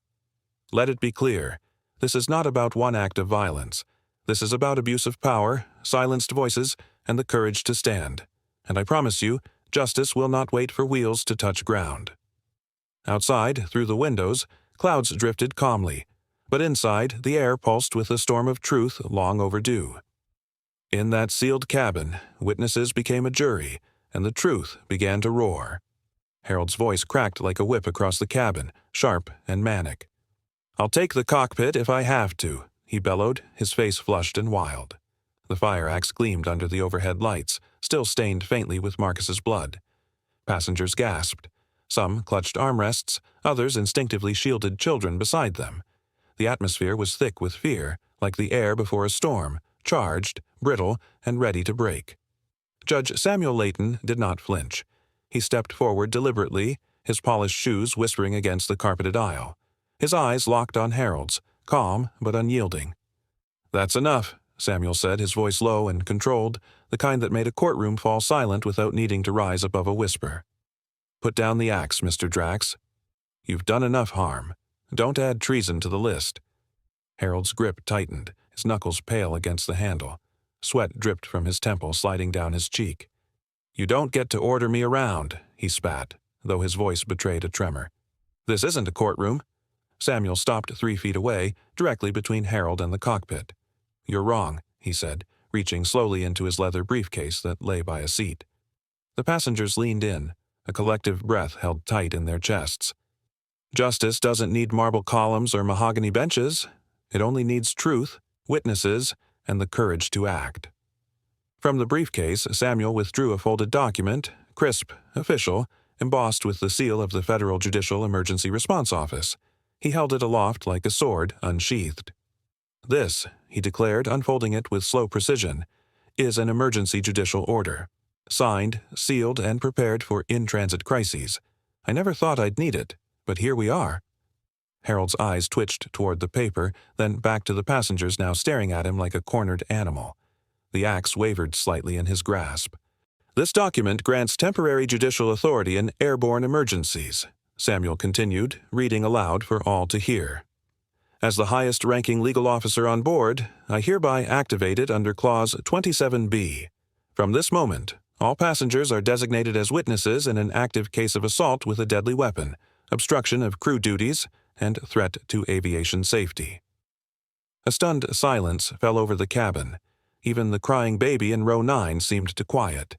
Let it be clear, this is not about one act of violence. This is about abuse of power, silenced voices, and the courage to stand. And I promise you, justice will not wait for wheels to touch ground. Outside, through the windows, clouds drifted calmly, but inside, the air pulsed with a storm of truth long overdue. In that sealed cabin, witnesses became a jury, and the truth began to roar. Harold's voice cracked like a whip across the cabin, sharp and manic. I'll take the cockpit if I have to, he bellowed, his face flushed and wild. The fire axe gleamed under the overhead lights, still stained faintly with Marcus's blood. Passengers gasped. Some clutched armrests, others instinctively shielded children beside them. The atmosphere was thick with fear, like the air before a storm, charged, brittle, and ready to break. Judge Samuel Layton did not flinch. He stepped forward deliberately, his polished shoes whispering against the carpeted aisle. His eyes locked on Harold's, calm but unyielding. That's enough, Samuel said, his voice low and controlled, the kind that made a courtroom fall silent without needing to rise above a whisper. Put down the axe, Mr. Drax. You've done enough harm. Don't add treason to the list. Harold's grip tightened, his knuckles pale against the handle. Sweat dripped from his temple, sliding down his cheek. You don't get to order me around, he spat, though his voice betrayed a tremor. This isn't a courtroom. Samuel stopped 3 feet away, directly between Harold and the cockpit. You're wrong, he said, reaching slowly into his leather briefcase that lay by a seat. The passengers leaned in, a collective breath held tight in their chests. Justice doesn't need marble columns or mahogany benches. It only needs truth, witnesses, and the courage to act. From the briefcase, Samuel withdrew a folded document, crisp, official, embossed with the seal of the Federal Judicial Emergency Response Office. He held it aloft like a sword unsheathed. "This," he declared, unfolding it with slow precision, "is an emergency judicial order. Signed, sealed, and prepared for in-transit crises. I never thought I'd need it, but here we are." Harold's eyes twitched toward the paper, then back to the passengers now staring at him like a cornered animal. The axe wavered slightly in his grasp. "This document grants temporary judicial authority in airborne emergencies," Samuel continued, reading aloud for all to hear. "As the highest-ranking legal officer on board, I hereby activate it under Clause 27B. From this moment, all passengers are designated as witnesses in an active case of assault with a deadly weapon, obstruction of crew duties, and threat to aviation safety." A stunned silence fell over the cabin. Even the crying baby in row 9 seemed to quiet.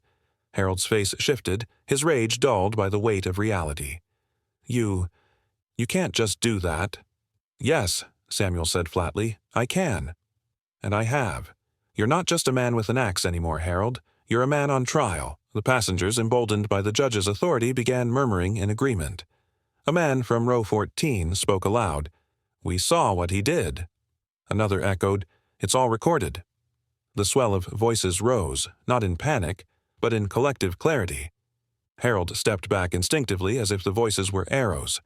Harold's face shifted, his rage dulled by the weight of reality. You can't just do that." "Yes," Samuel said flatly, "I can. And I have. You're not just a man with an axe anymore, Harold. You're a man on trial." The passengers, emboldened by the judge's authority, began murmuring in agreement. A man from row 14 spoke aloud. "We saw what he did." Another echoed, "It's all recorded." The swell of voices rose, not in panic, but in collective clarity. Harold stepped back instinctively as if the voices were arrows.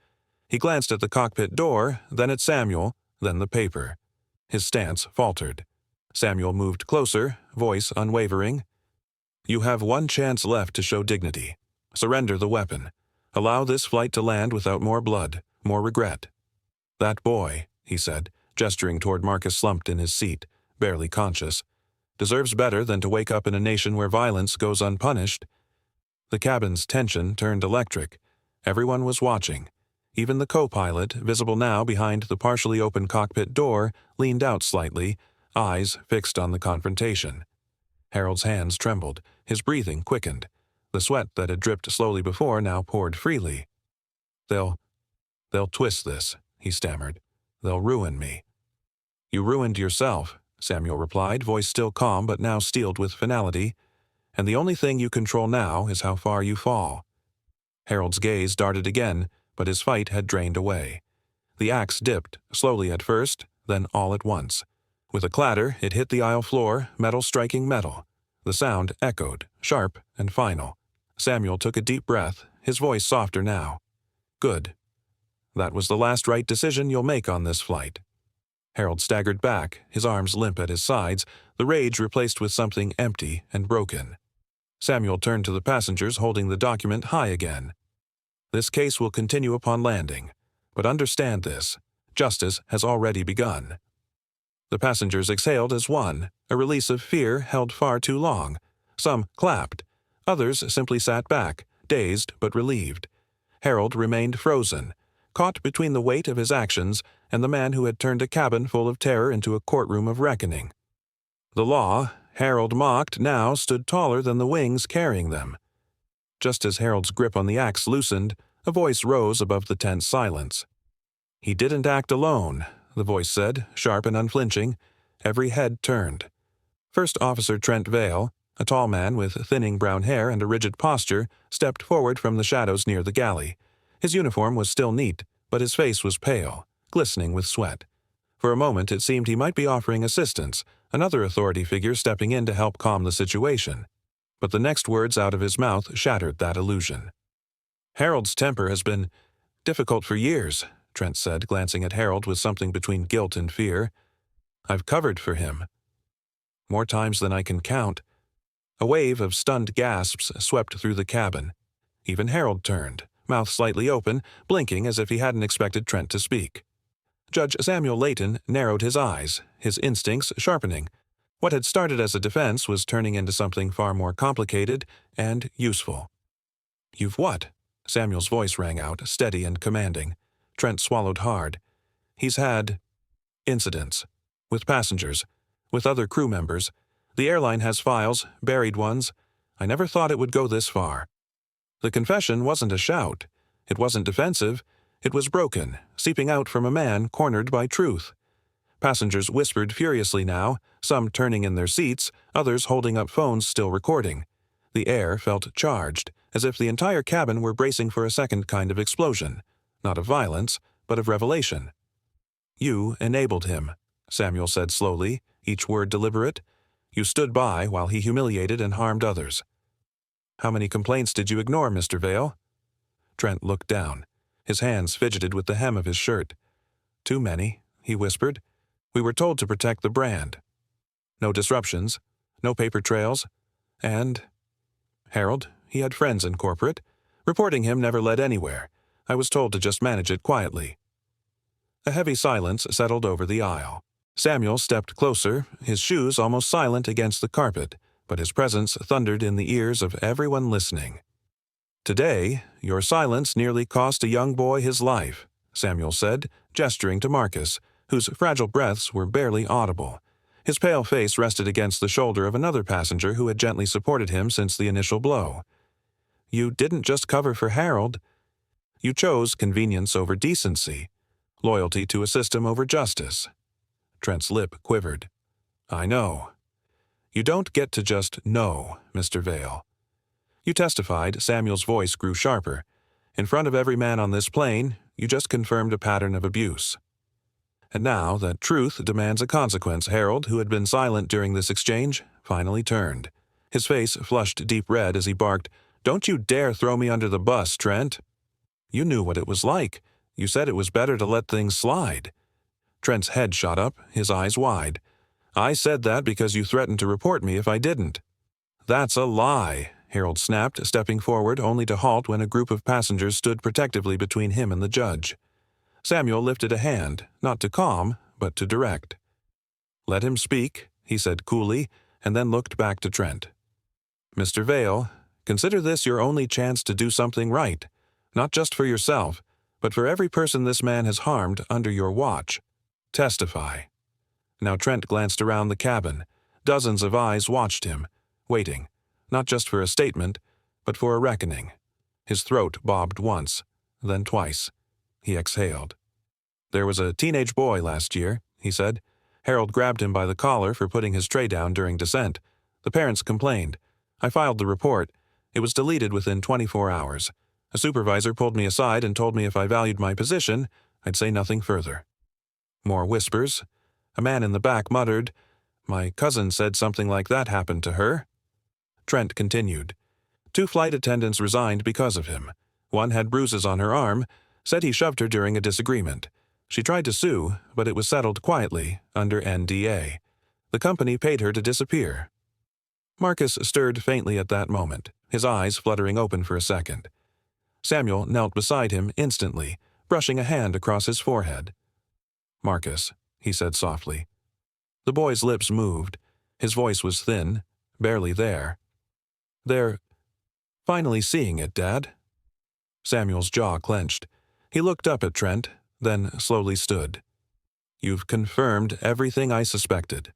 He glanced at the cockpit door, then at Samuel, then the paper. His stance faltered. Samuel moved closer, voice unwavering. "You have one chance left to show dignity. Surrender the weapon. Allow this flight to land without more blood, more regret." "That boy," he said, gesturing toward Marcus slumped in his seat, barely conscious, "deserves better than to wake up in a nation where violence goes unpunished." The cabin's tension turned electric. Everyone was watching. Even the co-pilot, visible now behind the partially open cockpit door, leaned out slightly, eyes fixed on the confrontation. Harold's hands trembled, his breathing quickened. The sweat that had dripped slowly before now poured freely. They'll twist this," he stammered. "They'll ruin me." "You ruined yourself," Samuel replied, voice still calm but now steeled with finality. "And the only thing you control now is how far you fall." Harold's gaze darted again, but his fight had drained away. The axe dipped, slowly at first, then all at once. With a clatter, it hit the aisle floor, metal striking metal. The sound echoed, sharp and final. Samuel took a deep breath, his voice softer now. "Good. That was the last right decision you'll make on this flight." Harold staggered back, his arms limp at his sides, the rage replaced with something empty and broken. Samuel turned to the passengers, holding the document high again. "This case will continue upon landing. But understand this. Justice has already begun." The passengers exhaled as one, a release of fear held far too long. Some clapped. Others simply sat back, dazed but relieved. Harold remained frozen, caught between the weight of his actions and the man who had turned a cabin full of terror into a courtroom of reckoning. The law, Harold mocked, now stood taller than the wings carrying them. Just as Harold's grip on the axe loosened, a voice rose above the tense silence. "He didn't act alone," the voice said, sharp and unflinching. Every head turned. First Officer Trent Vale, a tall man with thinning brown hair and a rigid posture, stepped forward from the shadows near the galley. His uniform was still neat, but his face was pale, glistening with sweat. For a moment it seemed he might be offering assistance, another authority figure stepping in to help calm the situation. But the next words out of his mouth shattered that illusion. "Harold's temper has been difficult for years," Trent said, glancing at Harold with something between guilt and fear. "I've covered for him. More times than I can count." A wave of stunned gasps swept through the cabin. Even Harold turned, mouth slightly open, blinking as if he hadn't expected Trent to speak. Judge Samuel Layton narrowed his eyes, his instincts sharpening. What had started as a defense was turning into something far more complicated and useful. "You've what?" Samuel's voice rang out, steady and commanding. Trent swallowed hard. "He's had incidents. With passengers. With other crew members. The airline has files, buried ones. I never thought it would go this far." The confession wasn't a shout. It wasn't defensive. It was broken, seeping out from a man cornered by truth. Passengers whispered furiously now, some turning in their seats, others holding up phones still recording. The air felt charged, as if the entire cabin were bracing for a second kind of explosion, not of violence, but of revelation. "You enabled him," Samuel said slowly, each word deliberate. "You stood by while he humiliated and harmed others." "How many complaints did you ignore, Mr. Vale?" Trent looked down. His hands fidgeted with the hem of his shirt. "Too many," he whispered. "We were told to protect the brand. No disruptions, no paper trails, and Harold, he had friends in corporate. Reporting him never led anywhere. I was told to just manage it quietly." A heavy silence settled over the aisle. Samuel stepped closer, his shoes almost silent against the carpet, but his presence thundered in the ears of everyone listening. "Today, your silence nearly cost a young boy his life," Samuel said, gesturing to Marcus, whose fragile breaths were barely audible. His pale face rested against the shoulder of another passenger who had gently supported him since the initial blow. "You didn't just cover for Harold. You chose convenience over decency, loyalty to a system over justice." Trent's lip quivered. "I know." "You don't get to just know, Mr. Vale." "You testified," Samuel's voice grew sharper. "In front of every man on this plane, you just confirmed a pattern of abuse. And now that truth demands a consequence, Harold, who had been silent during this exchange, finally turned. His face flushed deep red as he barked, "Don't you dare throw me under the bus, Trent." "You knew what it was like. You said it was better to let things slide." Trent's head shot up, his eyes wide. "I said that because you threatened to report me if I didn't." "That's a lie," Harold snapped, stepping forward only to halt when a group of passengers stood protectively between him and the judge. Samuel lifted a hand, not to calm, but to direct. "Let him speak," he said coolly, and then looked back to Trent. "Mr. Vale, consider this your only chance to do something right, not just for yourself, but for every person this man has harmed under your watch. Testify." Now Trent glanced around the cabin. Dozens of eyes watched him, waiting, not just for a statement, but for a reckoning. His throat bobbed once, then twice. He exhaled. "There was a teenage boy last year," he said. "Harold grabbed him by the collar for putting his tray down during descent. The parents complained. I filed the report. It was deleted within 24 hours. A supervisor pulled me aside and told me if I valued my position, I'd say nothing further." More whispers. A man in the back muttered, "My cousin said something like that happened to her." Trent continued. 2 flight attendants resigned because of him. One had bruises on her arm, said he shoved her during a disagreement. She tried to sue, but it was settled quietly, under NDA. The company paid her to disappear. Marcus stirred faintly at that moment, his eyes fluttering open for a second. Samuel knelt beside him instantly, brushing a hand across his forehead. "Marcus," he said softly. The boy's lips moved. His voice was thin, barely there. "They're finally seeing it, Dad." Samuel's jaw clenched. He looked up at Trent, then slowly stood. "You've confirmed everything I suspected.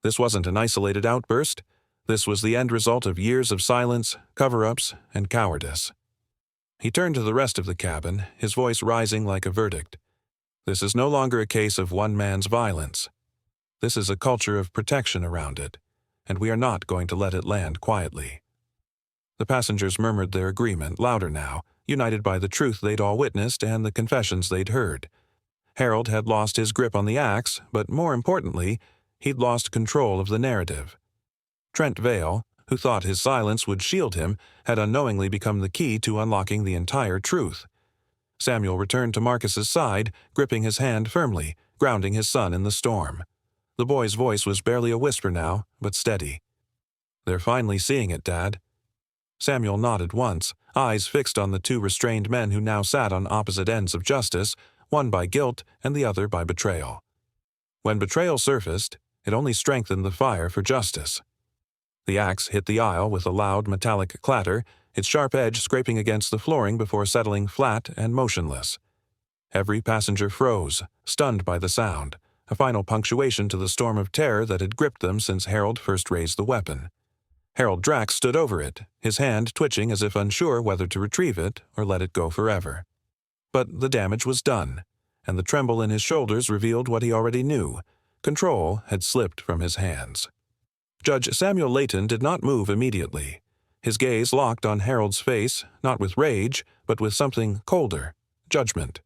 This wasn't an isolated outburst. This was the end result of years of silence, cover-ups, and cowardice." He turned to the rest of the cabin, his voice rising like a verdict. "This is no longer a case of one man's violence. This is a culture of protection around it, and we are not going to let it land quietly." The passengers murmured their agreement, louder now, united by the truth they'd all witnessed and the confessions they'd heard. Harold had lost his grip on the axe, but more importantly, he'd lost control of the narrative. Trent Vale, who thought his silence would shield him, had unknowingly become the key to unlocking the entire truth. Samuel returned to Marcus's side, gripping his hand firmly, grounding his son in the storm. The boy's voice was barely a whisper now, but steady. "They're finally seeing it, Dad." Samuel nodded once, eyes fixed on the 2 restrained men who now sat on opposite ends of justice, one by guilt and the other by betrayal. When betrayal surfaced, it only strengthened the fire for justice. The axe hit the aisle with a loud metallic clatter, its sharp edge scraping against the flooring before settling flat and motionless. Every passenger froze, stunned by the sound, a final punctuation to the storm of terror that had gripped them since Harold first raised the weapon. Harold Drax stood over it, his hand twitching as if unsure whether to retrieve it or let it go forever. But the damage was done, and the tremble in his shoulders revealed what he already knew. Control had slipped from his hands. Judge Samuel Layton did not move immediately. His gaze locked on Harold's face, not with rage, but with something colder, judgment.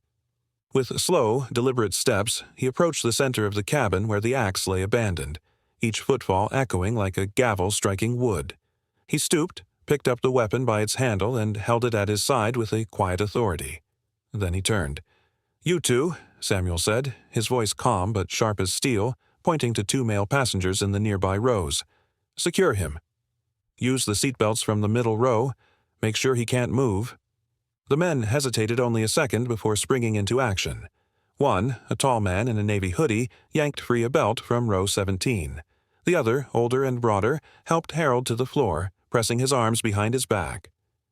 With slow, deliberate steps, he approached the center of the cabin where the axe lay abandoned, each footfall echoing like a gavel striking wood. He stooped, picked up the weapon by its handle, and held it at his side with a quiet authority. Then he turned. "You two," Samuel said, his voice calm but sharp as steel, pointing to 2 male passengers in the nearby rows. "Secure him. Use the seatbelts from the middle row. Make sure he can't move." The men hesitated only a second before springing into action. One, a tall man in a navy hoodie, yanked free a belt from row 17. The other, older and broader, helped Harold to the floor, pressing his arms behind his back.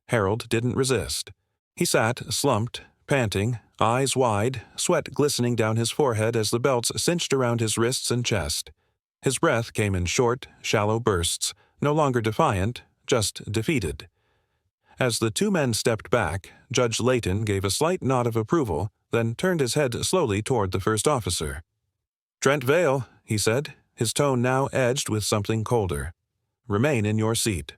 Harold didn't resist. He sat, slumped, panting, eyes wide, sweat glistening down his forehead as the belts cinched around his wrists and chest. His breath came in short, shallow bursts, no longer defiant, just defeated. As the 2 men stepped back, Judge Layton gave a slight nod of approval, then turned his head slowly toward the first officer. "Trent Vale," he said, his tone now edged with something colder. "Remain in your seat."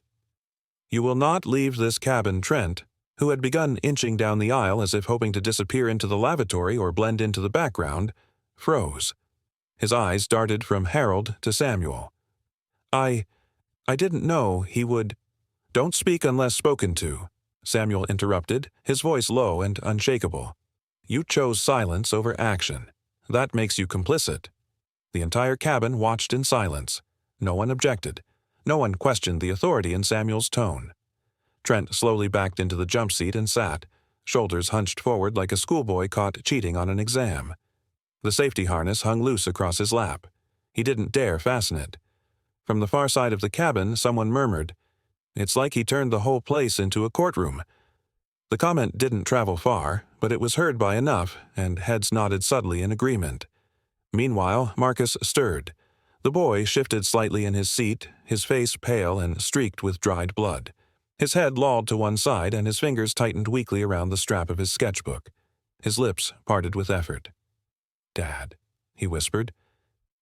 "You will not leave this cabin." Trent, who had begun inching down the aisle as if hoping to disappear into the lavatory or blend into the background, froze. His eyes darted from Harold to Samuel. I didn't know he would—" "Don't speak unless spoken to," Samuel interrupted, his voice low and unshakable. "You chose silence over action. That makes you complicit." The entire cabin watched in silence. No one objected. No one questioned the authority in Samuel's tone. Trent slowly backed into the jump seat and sat, shoulders hunched forward like a schoolboy caught cheating on an exam. The safety harness hung loose across his lap. He didn't dare fasten it. From the far side of the cabin, someone murmured, "It's like he turned the whole place into a courtroom." The comment didn't travel far, but it was heard by enough, and heads nodded subtly in agreement. Meanwhile, Marcus stirred. The boy shifted slightly in his seat, his face pale and streaked with dried blood. His head lolled to one side and his fingers tightened weakly around the strap of his sketchbook. His lips parted with effort. "Dad," he whispered.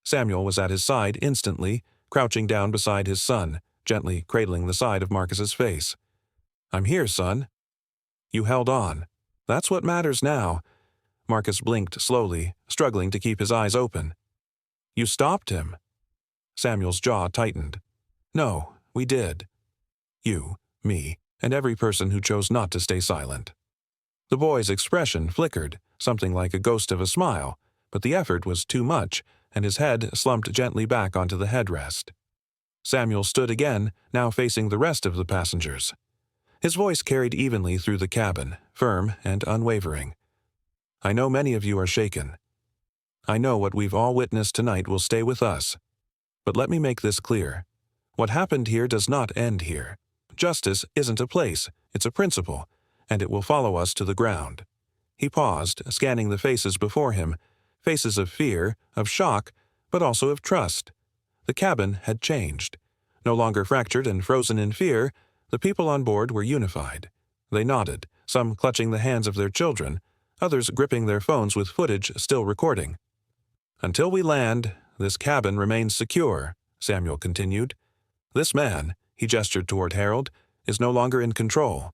Samuel was at his side instantly, crouching down beside his son, gently cradling the side of Marcus's face. "I'm here, son." "You held on. That's what matters now." Marcus blinked slowly, struggling to keep his eyes open. "You stopped him." Samuel's jaw tightened. "No, we did. You, me, and every person who chose not to stay silent." The boy's expression flickered, something like a ghost of a smile, but the effort was too much, and his head slumped gently back onto the headrest. Samuel stood again, now facing the rest of the passengers. His voice carried evenly through the cabin, firm and unwavering. "I know many of you are shaken. I know what we've all witnessed tonight will stay with us. But let me make this clear. What happened here does not end here. Justice isn't a place, it's a principle, and it will follow us to the ground." He paused, scanning the faces before him, faces of fear, of shock, but also of trust. The cabin had changed. No longer fractured and frozen in fear, the people on board were unified. They nodded, some clutching the hands of their children, others gripping their phones with footage still recording. "Until we land, this cabin remains secure," Samuel continued. "This man," he gestured toward Harold, "is no longer in control.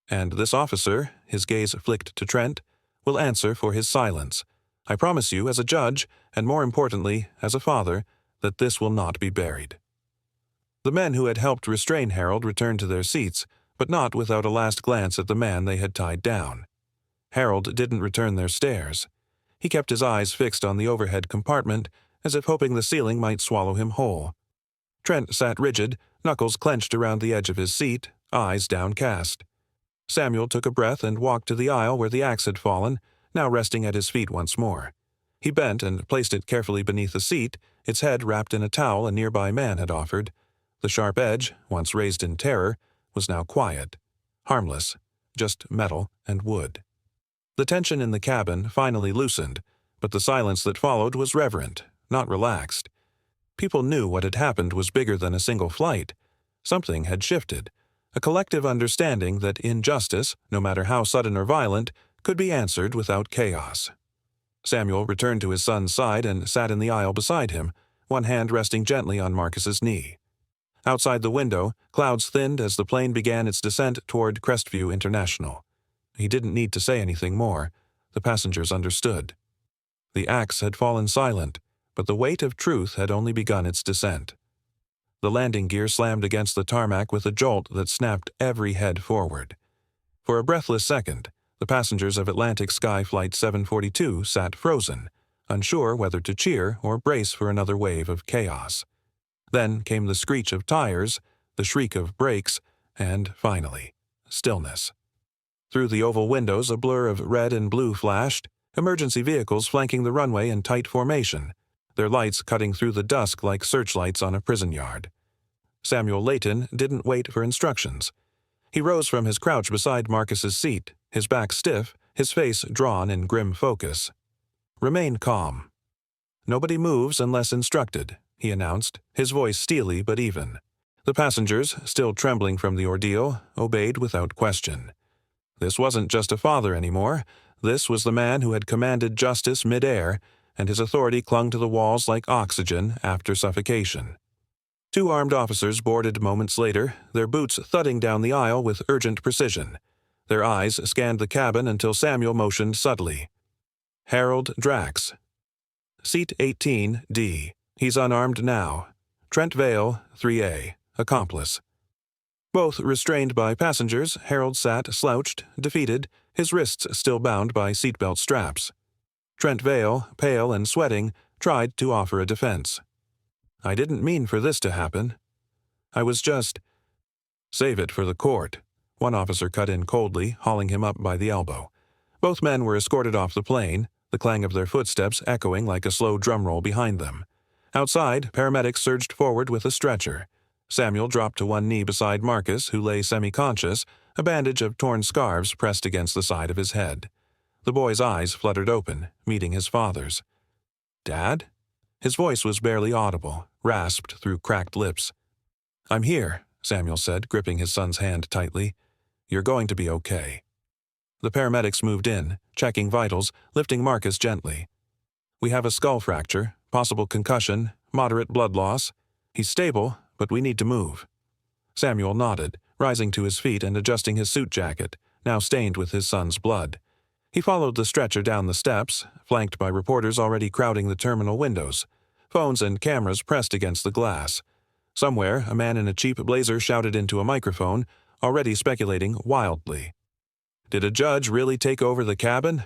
And this officer," his gaze flicked to Trent, "will answer for his silence. I promise you as a judge, and more importantly, as a father, that this will not be buried." The men who had helped restrain Harold returned to their seats, but not without a last glance at the man they had tied down. Harold didn't return their stares. He kept his eyes fixed on the overhead compartment, as if hoping the ceiling might swallow him whole. Trent sat rigid, knuckles clenched around the edge of his seat, eyes downcast. Samuel took a breath and walked to the aisle where the axe had fallen, now resting at his feet once more. He bent and placed it carefully beneath the seat, its head wrapped in a towel a nearby man had offered. The sharp edge, once raised in terror, was now quiet, harmless, just metal and wood. The tension in the cabin finally loosened, but the silence that followed was reverent, not relaxed. People knew what had happened was bigger than a single flight. Something had shifted, a collective understanding that injustice, no matter how sudden or violent, could be answered without chaos. Samuel returned to his son's side and sat in the aisle beside him, one hand resting gently on Marcus's knee. Outside the window, clouds thinned as the plane began its descent toward Crestview International. He didn't need to say anything more. The passengers understood. The axe had fallen silent, but the weight of truth had only begun its descent. The landing gear slammed against the tarmac with a jolt that snapped every head forward. For a breathless second, the passengers of Atlantic Sky Flight 742 sat frozen, unsure whether to cheer or brace for another wave of chaos. Then came the screech of tires, the shriek of brakes, and, finally, stillness. Through the oval windows a blur of red and blue flashed, emergency vehicles flanking the runway in tight formation, their lights cutting through the dusk like searchlights on a prison yard. Samuel Layton didn't wait for instructions. He rose from his crouch beside Marcus's seat, his back stiff, his face drawn in grim focus. "Remain calm. Nobody moves unless instructed," he announced, his voice steely but even. The passengers, still trembling from the ordeal, obeyed without question. This wasn't just a father anymore. This was the man who had commanded justice mid-air, and his authority clung to the walls like oxygen after suffocation. Two armed officers boarded moments later, their boots thudding down the aisle with urgent precision. Their eyes scanned the cabin until Samuel motioned subtly. "Harold Drax. Seat 18D. He's unarmed now. Trent Vale, 3A. Accomplice." Both restrained by passengers, Harold sat slouched, defeated, his wrists still bound by seatbelt straps. Trent Vale, pale and sweating, tried to offer a defense. "I didn't mean for this to happen. I was just—" "Save it for the court," one officer cut in coldly, hauling him up by the elbow. Both men were escorted off the plane, the clang of their footsteps echoing like a slow drum roll behind them. Outside, paramedics surged forward with a stretcher. Samuel dropped to one knee beside Marcus, who lay semi-conscious, a bandage of torn scarves pressed against the side of his head. The boy's eyes fluttered open, meeting his father's. "Dad?" His voice was barely audible, rasped through cracked lips. "I'm here," Samuel said, gripping his son's hand tightly. "You're going to be okay." The paramedics moved in, checking vitals, lifting Marcus gently. "We have a skull fracture, possible concussion, moderate blood loss. He's stable, but we need to move." Samuel nodded, rising to his feet and adjusting his suit jacket, now stained with his son's blood. He followed the stretcher down the steps, flanked by reporters already crowding the terminal windows. Phones and cameras pressed against the glass. Somewhere, a man in a cheap blazer shouted into a microphone, already speculating wildly. Did a judge really take over the cabin?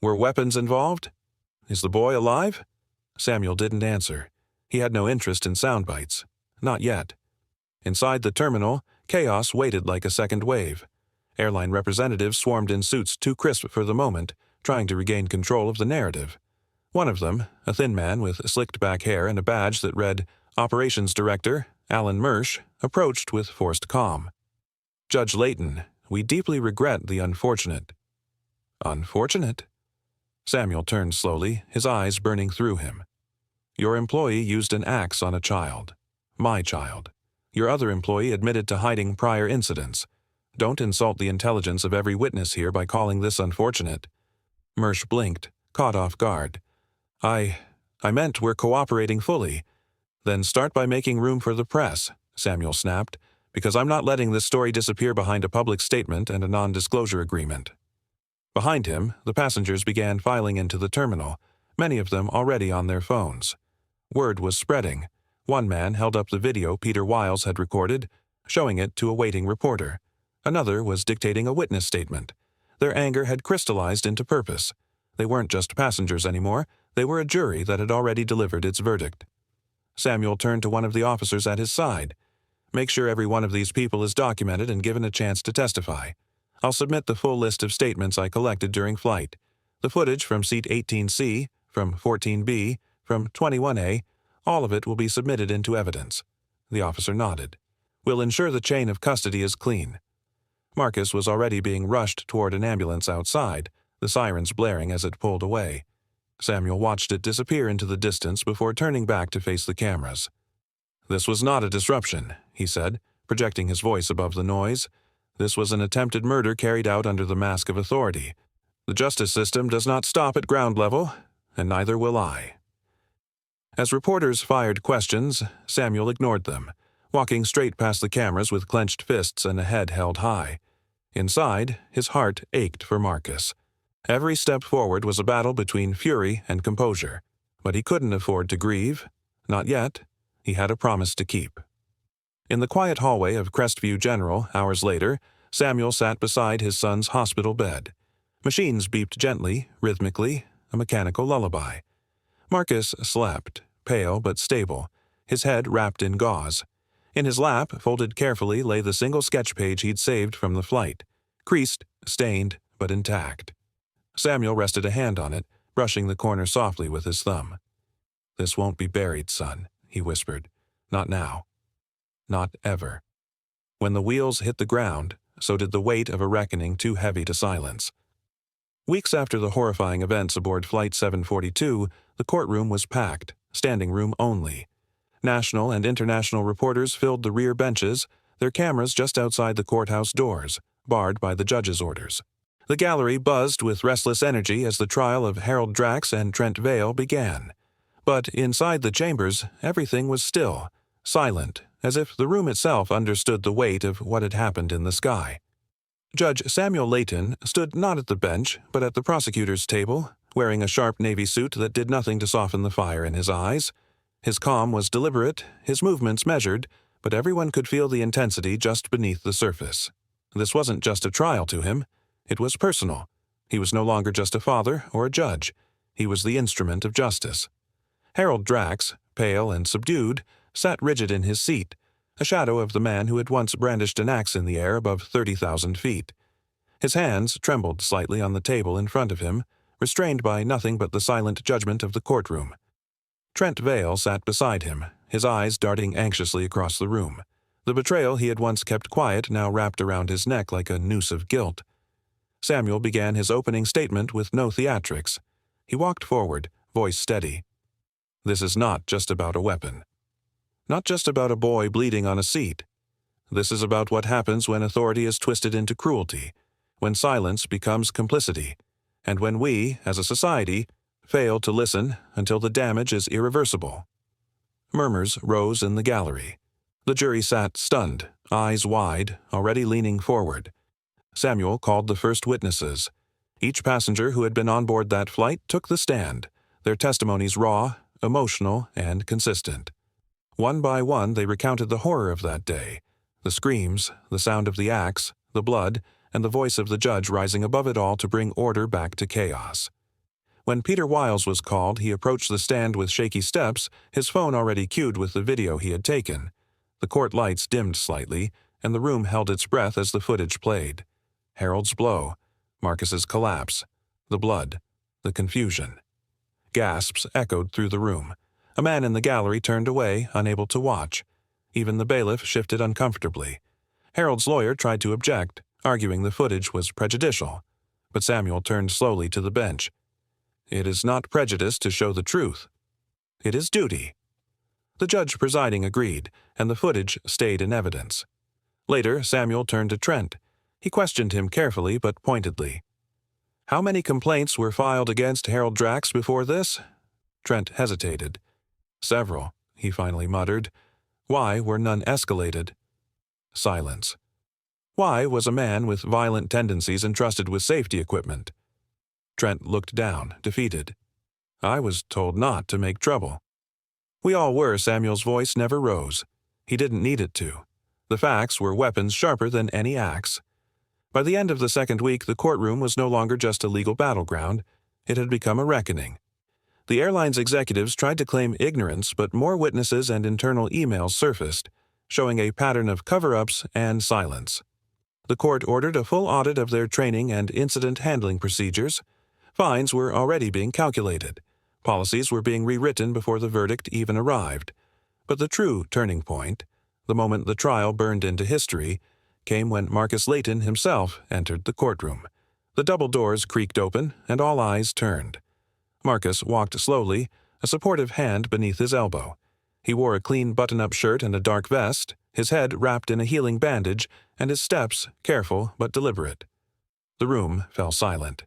Were weapons involved? Is the boy alive? Samuel didn't answer. He had no interest in sound bites. Not yet. Inside the terminal, chaos waited like a second wave. Airline representatives swarmed in suits too crisp for the moment, trying to regain control of the narrative. One of them, a thin man with slicked back hair and a badge that read Operations Director, Alan Mersch, approached with forced calm. "Judge Layton, we deeply regret the unfortunate." "Unfortunate?" Samuel turned slowly, his eyes burning through him. "Your employee used an axe on a child. My child. Your other employee admitted to hiding prior incidents. Don't insult the intelligence of every witness here by calling this unfortunate." Mersch blinked, caught off guard. I meant we're cooperating fully." "Then start by making room for the press," Samuel snapped, "because I'm not letting this story disappear behind a public statement and a non-disclosure agreement." Behind him, the passengers began filing into the terminal, many of them already on their phones. Word was spreading. One man held up the video Peter Wiles had recorded, showing it to a waiting reporter. Another was dictating a witness statement. Their anger had crystallized into purpose. They weren't just passengers anymore, they were a jury that had already delivered its verdict. Samuel turned to one of the officers at his side. "Make sure every one of these people is documented and given a chance to testify. I'll submit the full list of statements I collected during flight. The footage from Seat 18C, from 14B, from 21A, all of it will be submitted into evidence." The officer nodded. "We'll ensure the chain of custody is clean." Marcus was already being rushed toward an ambulance outside, the sirens blaring as it pulled away. Samuel watched it disappear into the distance before turning back to face the cameras. "This was not a disruption," he said, projecting his voice above the noise. "This was an attempted murder carried out under the mask of authority. The justice system does not stop at ground level, and neither will I." As reporters fired questions, Samuel ignored them. walking straight past the cameras with clenched fists and a head held high. Inside, his heart ached for Marcus. Every step forward was a battle between fury and composure. But he couldn't afford to grieve. Not yet. He had a promise to keep. In the quiet hallway of Crestview General, hours later, Samuel sat beside his son's hospital bed. Machines beeped gently, rhythmically, a mechanical lullaby. Marcus slept, pale but stable, his head wrapped in gauze. In his lap, folded carefully, lay the single sketch page he'd saved from the flight, creased, stained, but intact. Samuel rested a hand on it, brushing the corner softly with his thumb. "This won't be buried, son," he whispered. "Not now. Not ever." When the wheels hit the ground, so did the weight of a reckoning too heavy to silence. Weeks after the horrifying events aboard Flight 742, the courtroom was packed, standing room only. National and international reporters filled the rear benches, their cameras just outside the courthouse doors, barred by the judge's orders. The gallery buzzed with restless energy as the trial of Harold Drax and Trent Vale began. But inside the chambers, everything was still, silent, as if the room itself understood the weight of what had happened in the sky. Judge Samuel Layton stood not at the bench, but at the prosecutor's table, wearing a sharp navy suit that did nothing to soften the fire in his eyes. His calm was deliberate, his movements measured, but everyone could feel the intensity just beneath the surface. This wasn't just a trial to him. It was personal. He was no longer just a father or a judge. He was the instrument of justice. Harold Drax, pale and subdued, sat rigid in his seat, a shadow of the man who had once brandished an axe in the air above 30,000 feet. His hands trembled slightly on the table in front of him, restrained by nothing but the silent judgment of the courtroom. Trent Vale sat beside him, his eyes darting anxiously across the room. The betrayal he had once kept quiet now wrapped around his neck like a noose of guilt. Samuel began his opening statement with no theatrics. He walked forward, voice steady. "This is not just about a weapon. Not just about a boy bleeding on a seat. This is about what happens when authority is twisted into cruelty, when silence becomes complicity, and when we, as a society, fail to listen until the damage is irreversible." Murmurs rose in the gallery. The jury sat stunned, eyes wide, already leaning forward. Samuel called the first witnesses. Each passenger who had been on board that flight took the stand, their testimonies raw, emotional, and consistent. One by one they recounted the horror of that day, the screams, the sound of the axe, the blood, and the voice of the judge rising above it all to bring order back to chaos. When Peter Wiles was called, he approached the stand with shaky steps, his phone already cued with the video he had taken. The court lights dimmed slightly, and the room held its breath as the footage played. Harold's blow, Marcus's collapse, the blood, the confusion. Gasps echoed through the room. A man in the gallery turned away, unable to watch. Even the bailiff shifted uncomfortably. Harold's lawyer tried to object, arguing the footage was prejudicial. But Samuel turned slowly to the bench. "It is not prejudice to show the truth. It is duty." The judge presiding agreed, and the footage stayed in evidence. Later, Samuel turned to Trent. He questioned him carefully but pointedly. "How many complaints were filed against Harold Drax before this?" Trent hesitated. "Several," he finally muttered. "Why were none escalated?" Silence. Why was a man with violent tendencies entrusted with safety equipment? Trent looked down, defeated. "I was told not to make trouble." We all were. Samuel's voice never rose. He didn't need it to. The facts were weapons sharper than any axe. By the end of the second week, the courtroom was no longer just a legal battleground. It had become a reckoning. The airline's executives tried to claim ignorance, but more witnesses and internal emails surfaced, showing a pattern of cover-ups and silence. The court ordered a full audit of their training and incident handling procedures. Fines were already being calculated. Policies were being rewritten before the verdict even arrived. But the true turning point, the moment the trial burned into history, came when Marcus Layton himself entered the courtroom. The double doors creaked open, and all eyes turned. Marcus walked slowly, a supportive hand beneath his elbow. He wore a clean button-up shirt and a dark vest, his head wrapped in a healing bandage, and his steps careful but deliberate. The room fell silent.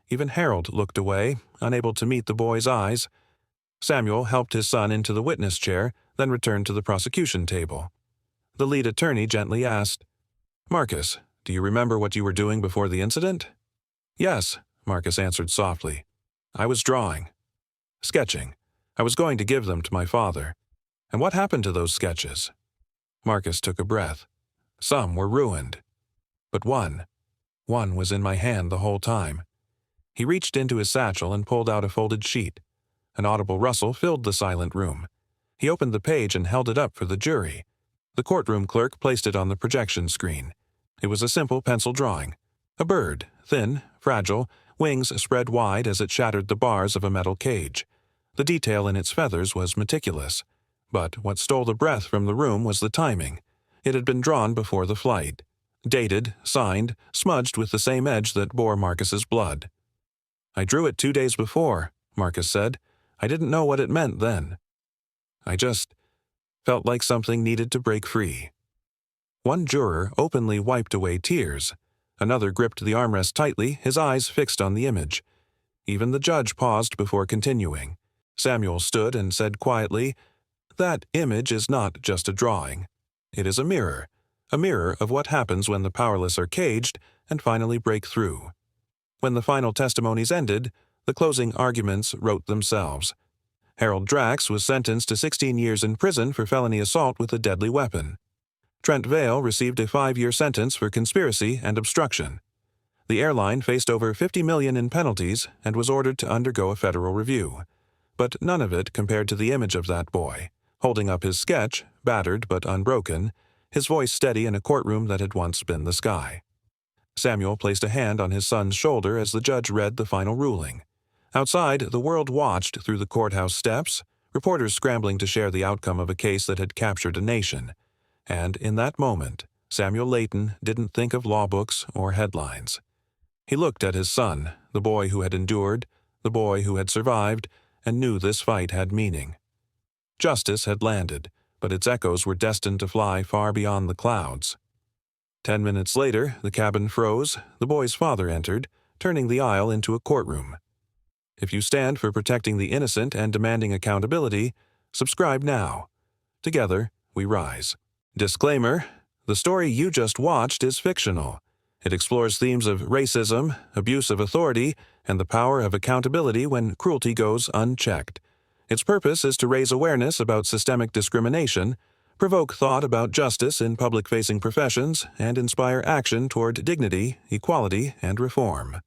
Even Harold looked away, unable to meet the boy's eyes. Samuel helped his son into the witness chair, then returned to the prosecution table. The lead attorney gently asked, "Marcus, do you remember what you were doing before the incident?" "Yes," Marcus answered softly. "I was drawing. Sketching. I was going to give them to my father. And what happened to those sketches?" Marcus took a breath. "Some were ruined. But one was in my hand the whole time." He reached into his satchel and pulled out a folded sheet. An audible rustle filled the silent room. He opened the page and held it up for the jury. The courtroom clerk placed it on the projection screen. It was a simple pencil drawing. A bird, thin, fragile, wings spread wide as it shattered the bars of a metal cage. The detail in its feathers was meticulous. But what stole the breath from the room was the timing. It had been drawn before the flight. Dated, signed, smudged with the same edge that bore Marcus's blood. "I drew it 2 days before," Marcus said. "I didn't know what it meant then. I just felt like something needed to break free." One juror openly wiped away tears. Another gripped the armrest tightly, his eyes fixed on the image. Even the judge paused before continuing. Samuel stood and said quietly, "That image is not just a drawing. It is a mirror of what happens when the powerless are caged and finally break through." When the final testimonies ended, the closing arguments wrote themselves. Harold Drax was sentenced to 16 years in prison for felony assault with a deadly weapon. Trent Vale received a 5-year sentence for conspiracy and obstruction. The airline faced over $50 million in penalties and was ordered to undergo a federal review. But none of it compared to the image of that boy, holding up his sketch, battered but unbroken, his voice steady in a courtroom that had once been the sky. Samuel placed a hand on his son's shoulder as the judge read the final ruling. Outside, the world watched through the courthouse steps, reporters scrambling to share the outcome of a case that had captured a nation. And in that moment, Samuel Layton didn't think of law books or headlines. He looked at his son, the boy who had endured, the boy who had survived, and knew this fight had meaning. Justice had landed, but its echoes were destined to fly far beyond the clouds. 10 minutes later, the cabin froze, the boy's father entered, turning the aisle into a courtroom. If you stand for protecting the innocent and demanding accountability, subscribe now. Together, we rise. Disclaimer: the story you just watched is fictional. It explores themes of racism, abuse of authority, and the power of accountability when cruelty goes unchecked. Its purpose is to raise awareness about systemic discrimination, provoke thought about justice in public-facing professions, and inspire action toward dignity, equality, and reform.